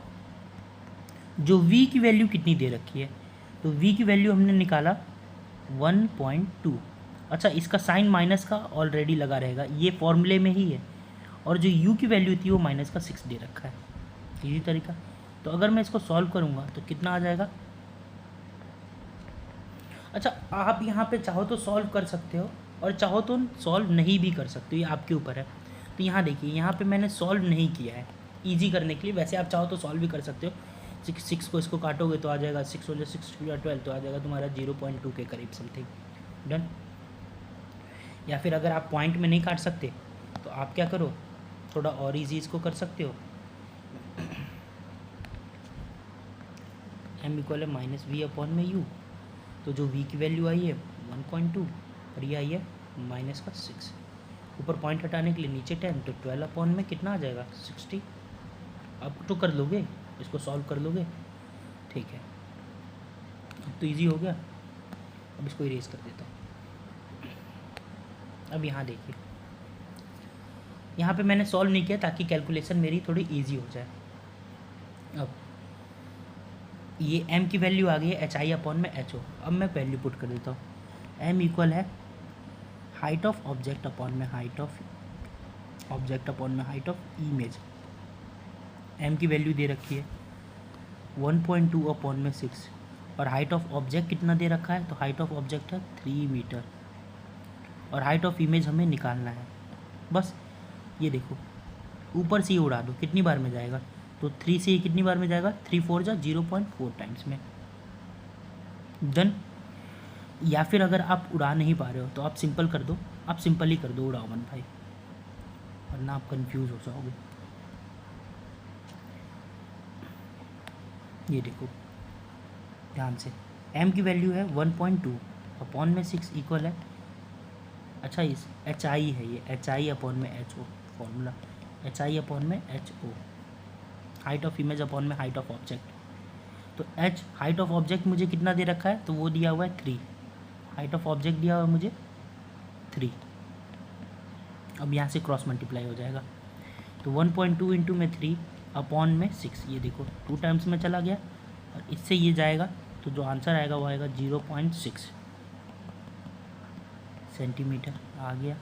S1: जो v की वैल्यू कितनी दे रखी है, तो v की वैल्यू हमने निकाला 1.2। अच्छा इसका साइन माइनस का ऑलरेडी लगा रहेगा, ये फॉर्मूले में ही है, और जो u की वैल्यू थी वो माइनस का 6 दे रखा है, इसी तरीका। तो अगर मैं इसको सॉल्व करूँगा तो कितना आ जाएगा। अच्छा आप यहाँ पे चाहो तो सॉल्व कर सकते हो, और चाहो तो सॉल्व नहीं भी कर सकते हो, ये आपके ऊपर है। तो यहाँ देखिए, यहाँ पे मैंने सॉल्व नहीं किया है ईजी करने के लिए। वैसे आप चाहो तो सॉल्व भी कर सकते हो। 6 को इसको काटोगे तो आ जाएगा 6 हो 6 या 12 तो आ जाएगा तुम्हारा 0.2 के करीब समथिंग। डन। या फिर अगर आप पॉइंट में नहीं काट सकते तो आप क्या करो, थोड़ा और ईजी इसको कर सकते हो। m इक्वल है -v/u। तो जो v की वैल्यू आई है 1.2 और ये आई है -6। ऊपर पॉइंट हटाने के लिए नीचे 10, तो 12 में कितना आ जाएगा 60। अब तो कर लोगे, इसको सॉल्व कर लोगे, ठीक है। अब तो इजी हो गया। अब इसको इरेज कर देता हूँ। अब यहाँ देखिए, यहाँ पे मैंने सॉल्व नहीं किया ताकि कैलकुलेशन मेरी थोड़ी इजी हो जाए। अब ये m की वैल्यू आ गई है HI/HO। अब मैं वैल्यू पुट कर देता हूँ। m इक्वल है हाइट ऑफ ऑब्जेक्ट अपॉन में हाइट ऑफ ऑब्जेक्ट अपॉन में हाइट ऑफ इमेज। m की वैल्यू दे रखी है 1.2 अपॉन में 6 और हाइट ऑफ ऑब्जेक्ट कितना दे रखा है, तो हाइट ऑफ ऑब्जेक्ट है 3 मीटर और हाइट ऑफ इमेज हमें निकालना है। बस ये देखो, ऊपर से ही उड़ा दो, कितनी बार में जाएगा, तो 3 से ये कितनी बार में जाएगा, 3 4 जा 0.4 टाइम्स में। डन। या फिर अगर आप उड़ा नहीं पा रहे हो तो आप सिंपल कर दो, आप सिंपल ही कर दो उड़ाओ मन भाई, वरना आप कंफ्यूज हो जाओगे। ये देखो ध्यान से, m की वैल्यू है 1.2 अपॉन में 6 इक्वल है, अच्छा इस HI है ये, HI/HO formula, HI/HO height of image upon में हाइट ऑफ ऑब्जेक्ट। तो h हाइट ऑफ ऑब्जेक्ट मुझे कितना दे रखा है, तो वो दिया हुआ है 3, हाइट ऑफ ऑब्जेक्ट दिया हुआ है मुझे 3। अब यहाँ से क्रॉस मल्टीप्लाई हो जाएगा, तो 1.2 इंटू में 3 अपॉन में 6, ये देखो 2 टाइम्स में चला गया और इससे ये जाएगा, तो जो आंसर आएगा वो आएगा 0.6 सेंटीमीटर आ गया।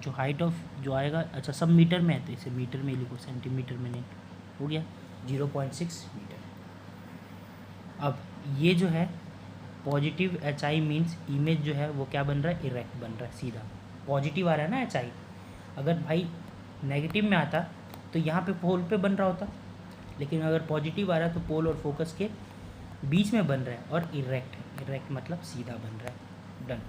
S1: जो हाइट ऑफ जो आएगा, अच्छा सब मीटर में है तो इसे मीटर में ही लिखो, सेंटीमीटर में नहीं, हो गया 0.6 मीटर। अब ये जो है पॉजिटिव HI मीन्स इमेज जो है वो क्या बन रहा है, इरेक्ट बन रहा है, सीधा पॉजिटिव आ रहा है ना HI। अगर भाई नेगेटिव में आता तो यहाँ पे पोल पे बन रहा होता, लेकिन अगर पॉजिटिव आ रहा है तो पोल और फोकस के बीच में बन रहा है और इरेक्ट है, इरेक्ट मतलब सीधा बन रहा है। डन।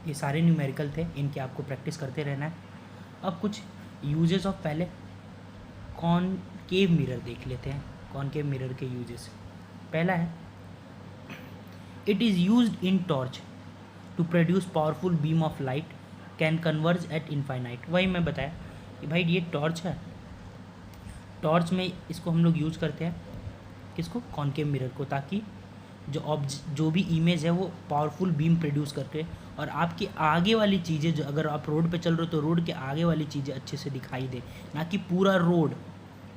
S1: ये सारे न्यूमेरिकल थे, इनकी आपको प्रैक्टिस करते रहना है। अब कुछ यूजेस ऑफ पहले कॉनकेव मिरर देख लेते हैं। कॉनकेव मिरर के यूजेस, पहला है it is used in torch to produce powerful beam of light can converge at infinite. वही मैं बताया कि भाई ये टॉर्च है, टॉर्च में इसको हम लोग यूज़ करते हैं, किसको, कॉनकेव मिरर को, ताकि जो भी इमेज है वो पावरफुल बीम प्रोड्यूस करके और आपकी आगे वाली चीज़ें, जो अगर आप रोड पे चल रहे हो तो रोड के आगे वाली चीज़ें अच्छे से दिखाई दे, ना कि पूरा रोड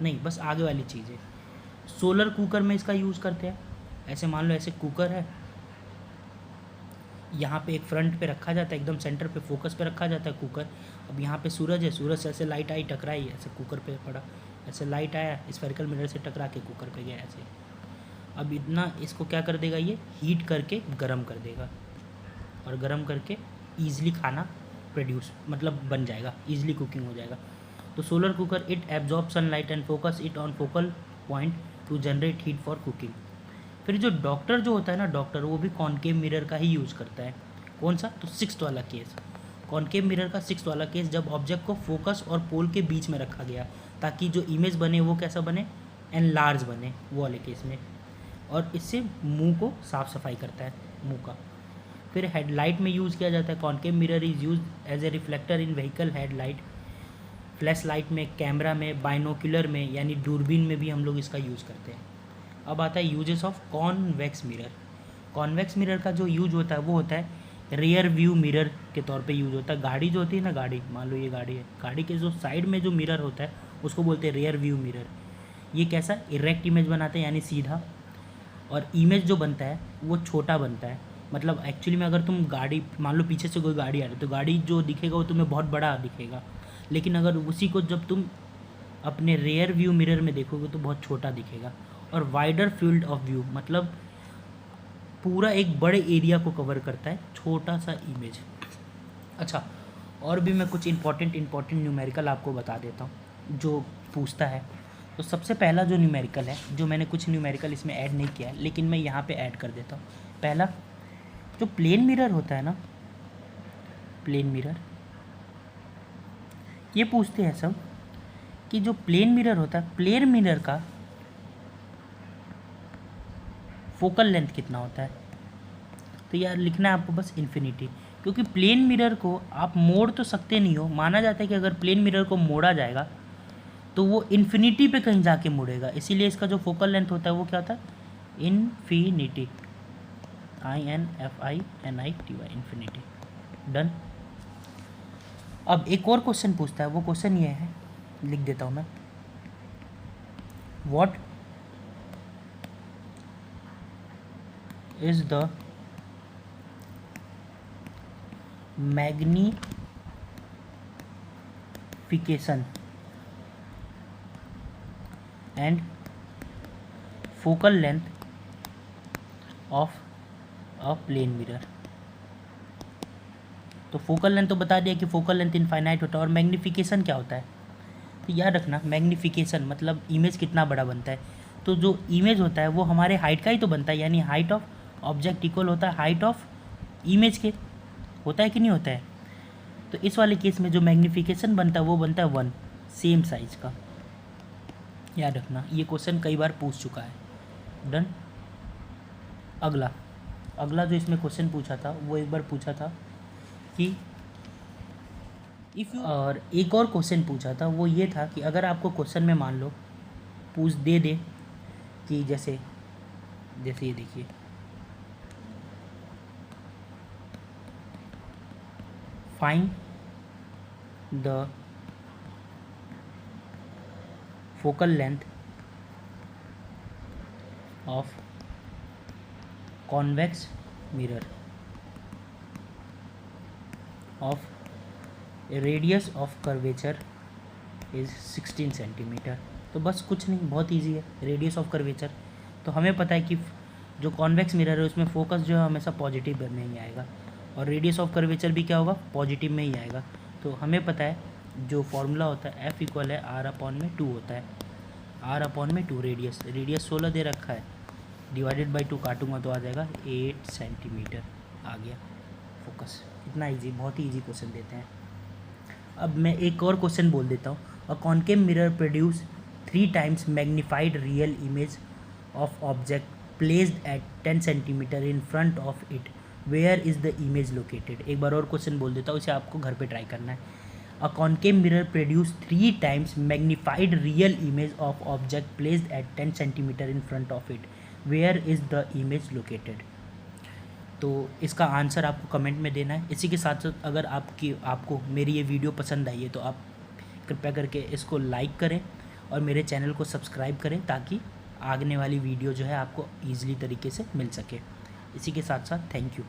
S1: नहीं, बस आगे वाली चीज़ें। सोलर कुकर में इसका यूज़ करते हैं। ऐसे मान लो ऐसे कुकर है, यहाँ पे एक फ्रंट पे रखा जाता है, एकदम सेंटर पे फोकस पे रखा जाता है कुकर। अब यहाँ पे सूरज है, सूरज से ऐसे लाइट आई टकराई, ऐसे कुकर पे पड़ा, ऐसे लाइट आया स्फेरिकल मिरर से टकरा के कुकर पे गया ऐसे। अब इतना इसको क्या कर देगा, ये हीट करके गर्म कर देगा और गर्म करके ईजिली खाना प्रोड्यूस मतलब बन जाएगा, ईजिली कुकिंग हो जाएगा। तो solar cooker it absorb sunlight and focus it on focal point two generate heat for cooking. फिर जो डॉक्टर जो होता है ना, डॉक्टर वो भी कॉनकेव मिरर का ही यूज़ करता है। कौन सा, तो 6th वाला केस, कॉनकेव मिरर का 6th वाला केस, जब ऑब्जेक्ट को फोकस और पोल के बीच में रखा गया ताकि जो इमेज बने वो कैसा बने, एनलार्ज बने, वो वाले केस में। और इससे मुंह को साफ सफाई करता है, मुंह का। फिर हेडलाइट में यूज़ किया जाता है। Concave mirror is use as a reflector in vehicle headlight, flash light में, कैमरा में, बाइनोकुलर में यानी दूरबीन में भी हम लोग इसका यूज़ करते हैं। अब आता है uses of convex mirror. Convex mirror का जो यूज होता है वो होता है रियर व्यू मिरर के तौर पे यूज होता है। गाड़ी जो होती है ना, गाड़ी मान लो ये गाड़ी है, गाड़ी के जो साइड में जो मिरर होता है उसको बोलते हैं रियर व्यू मिरर। ये कैसा, इरेक्ट इमेज बनाते हैं यानी सीधा, और इमेज जो बनता है वो छोटा बनता है। मतलब एक्चुअली में अगर तुम गाड़ी मान लो पीछे से कोई गाड़ी आ रही है तो गाड़ी जो दिखेगा वो तुम्हें बहुत बड़ा दिखेगा, लेकिन अगर उसी को जब तुम अपने रियर व्यू मिरर में देखोगे तो बहुत छोटा दिखेगा। और वाइडर फील्ड ऑफ व्यू मतलब पूरा एक बड़े एरिया को कवर करता है छोटा सा इमेज। अच्छा, और भी मैं कुछ इंपॉर्टेंट न्यूमेरिकल आपको बता देता हूँ जो पूछता है। तो सबसे पहला जो न्यूमेरिकल है, जो मैंने कुछ न्यूमेरिकल इसमें ऐड नहीं किया है लेकिन मैं यहाँ पे ऐड कर देता हूँ। पहला जो प्लेन मिरर होता है ना, प्लेन मिरर, ये पूछते हैं सब कि जो प्लेन मिरर होता है, प्लेन मिरर का फोकल लेंथ कितना होता है। तो यार लिखना है आपको बस इन्फिनिटी, क्योंकि प्लेन मिरर को आप मोड़ तो सकते नहीं हो। माना जाता है कि अगर प्लेन मिरर को मोड़ा जाएगा तो वो इन्फिनिटी पे कहीं जाके मुड़ेगा, इसीलिए इसका जो फोकल लेंथ होता है वो क्या होता है, इन्फिनिटी, INFINITY, इन्फिनिटी। डन। अब एक और क्वेश्चन पूछता है, वो क्वेश्चन ये है, लिख देता हूँ मैं, what is the magnification and focal length of a plane mirror. तो फोकल लेंथ तो बता दिया कि फोकल लेंथ इनफाइनाइट होता है, और मैग्निफिकेशन क्या होता है, तो याद रखना मैग्निफिकेशन मतलब इमेज कितना बड़ा बनता है। तो जो इमेज होता है वो हमारे हाइट का ही तो बनता है, यानी हाइट ऑफ ऑब्जेक्ट इक्वल होता है हाइट ऑफ इमेज के, होता है कि नहीं होता है। तो इस वाले केस में जो मैग्निफिकेशन बनता है वो बनता है 1, सेम साइज का। याद रखना, ये क्वेश्चन कई बार पूछ चुका है। डन। अगला जो इसमें क्वेश्चन पूछा था वो एक बार पूछा था कि और एक और क्वेश्चन पूछा था वो ये था कि अगर आपको क्वेश्चन में मान लो पूछ दे कि जैसे ये देखिए, find the focal length of convex mirror of radius of curvature is 16 centimetre. तो बस कुछ नहीं, बहुत इजी है। रेडियस ऑफ कर्वेचर तो हमें पता है कि जो कॉन्वेक्स मिरर है उसमें फोकस जो है हमेशा पॉजिटिव में ही आएगा, और रेडियस ऑफ कर्वेचर भी क्या होगा, पॉजिटिव में ही आएगा। तो हमें पता है जो फॉर्मूला होता है F इक्वल है R/2 होता है, R/2 रेडियस 16 दे रखा है, डिवाइडेड बाई 2 काटूंगा तो आ जाएगा 8 सेंटीमीटर, आ गया फोकस। इतना इजी, बहुत ही इजी क्वेश्चन देते हैं। अब मैं एक और क्वेश्चन बोल देता हूँ। A concave mirror produce 3 times magnified real image of object placed at 10 centimetre in front of it, where is the image located. एक बार और क्वेश्चन बोल देता हूँ, इसे आपको घर पे ट्राई करना है। A concave mirror produce 3 times magnified real image of object placed at 10 centimetre in front of it, where is the image located. तो इसका आंसर आपको कमेंट में देना है। इसी के साथ साथ अगर आपको मेरी ये वीडियो पसंद आई है तो आप कृपया करके इसको लाइक करें और मेरे चैनल को सब्सक्राइब करें, ताकि आगने वाली वीडियो जो है आपको ईजिली तरीके से मिल सके। इसी के साथ साथ थैंक यू।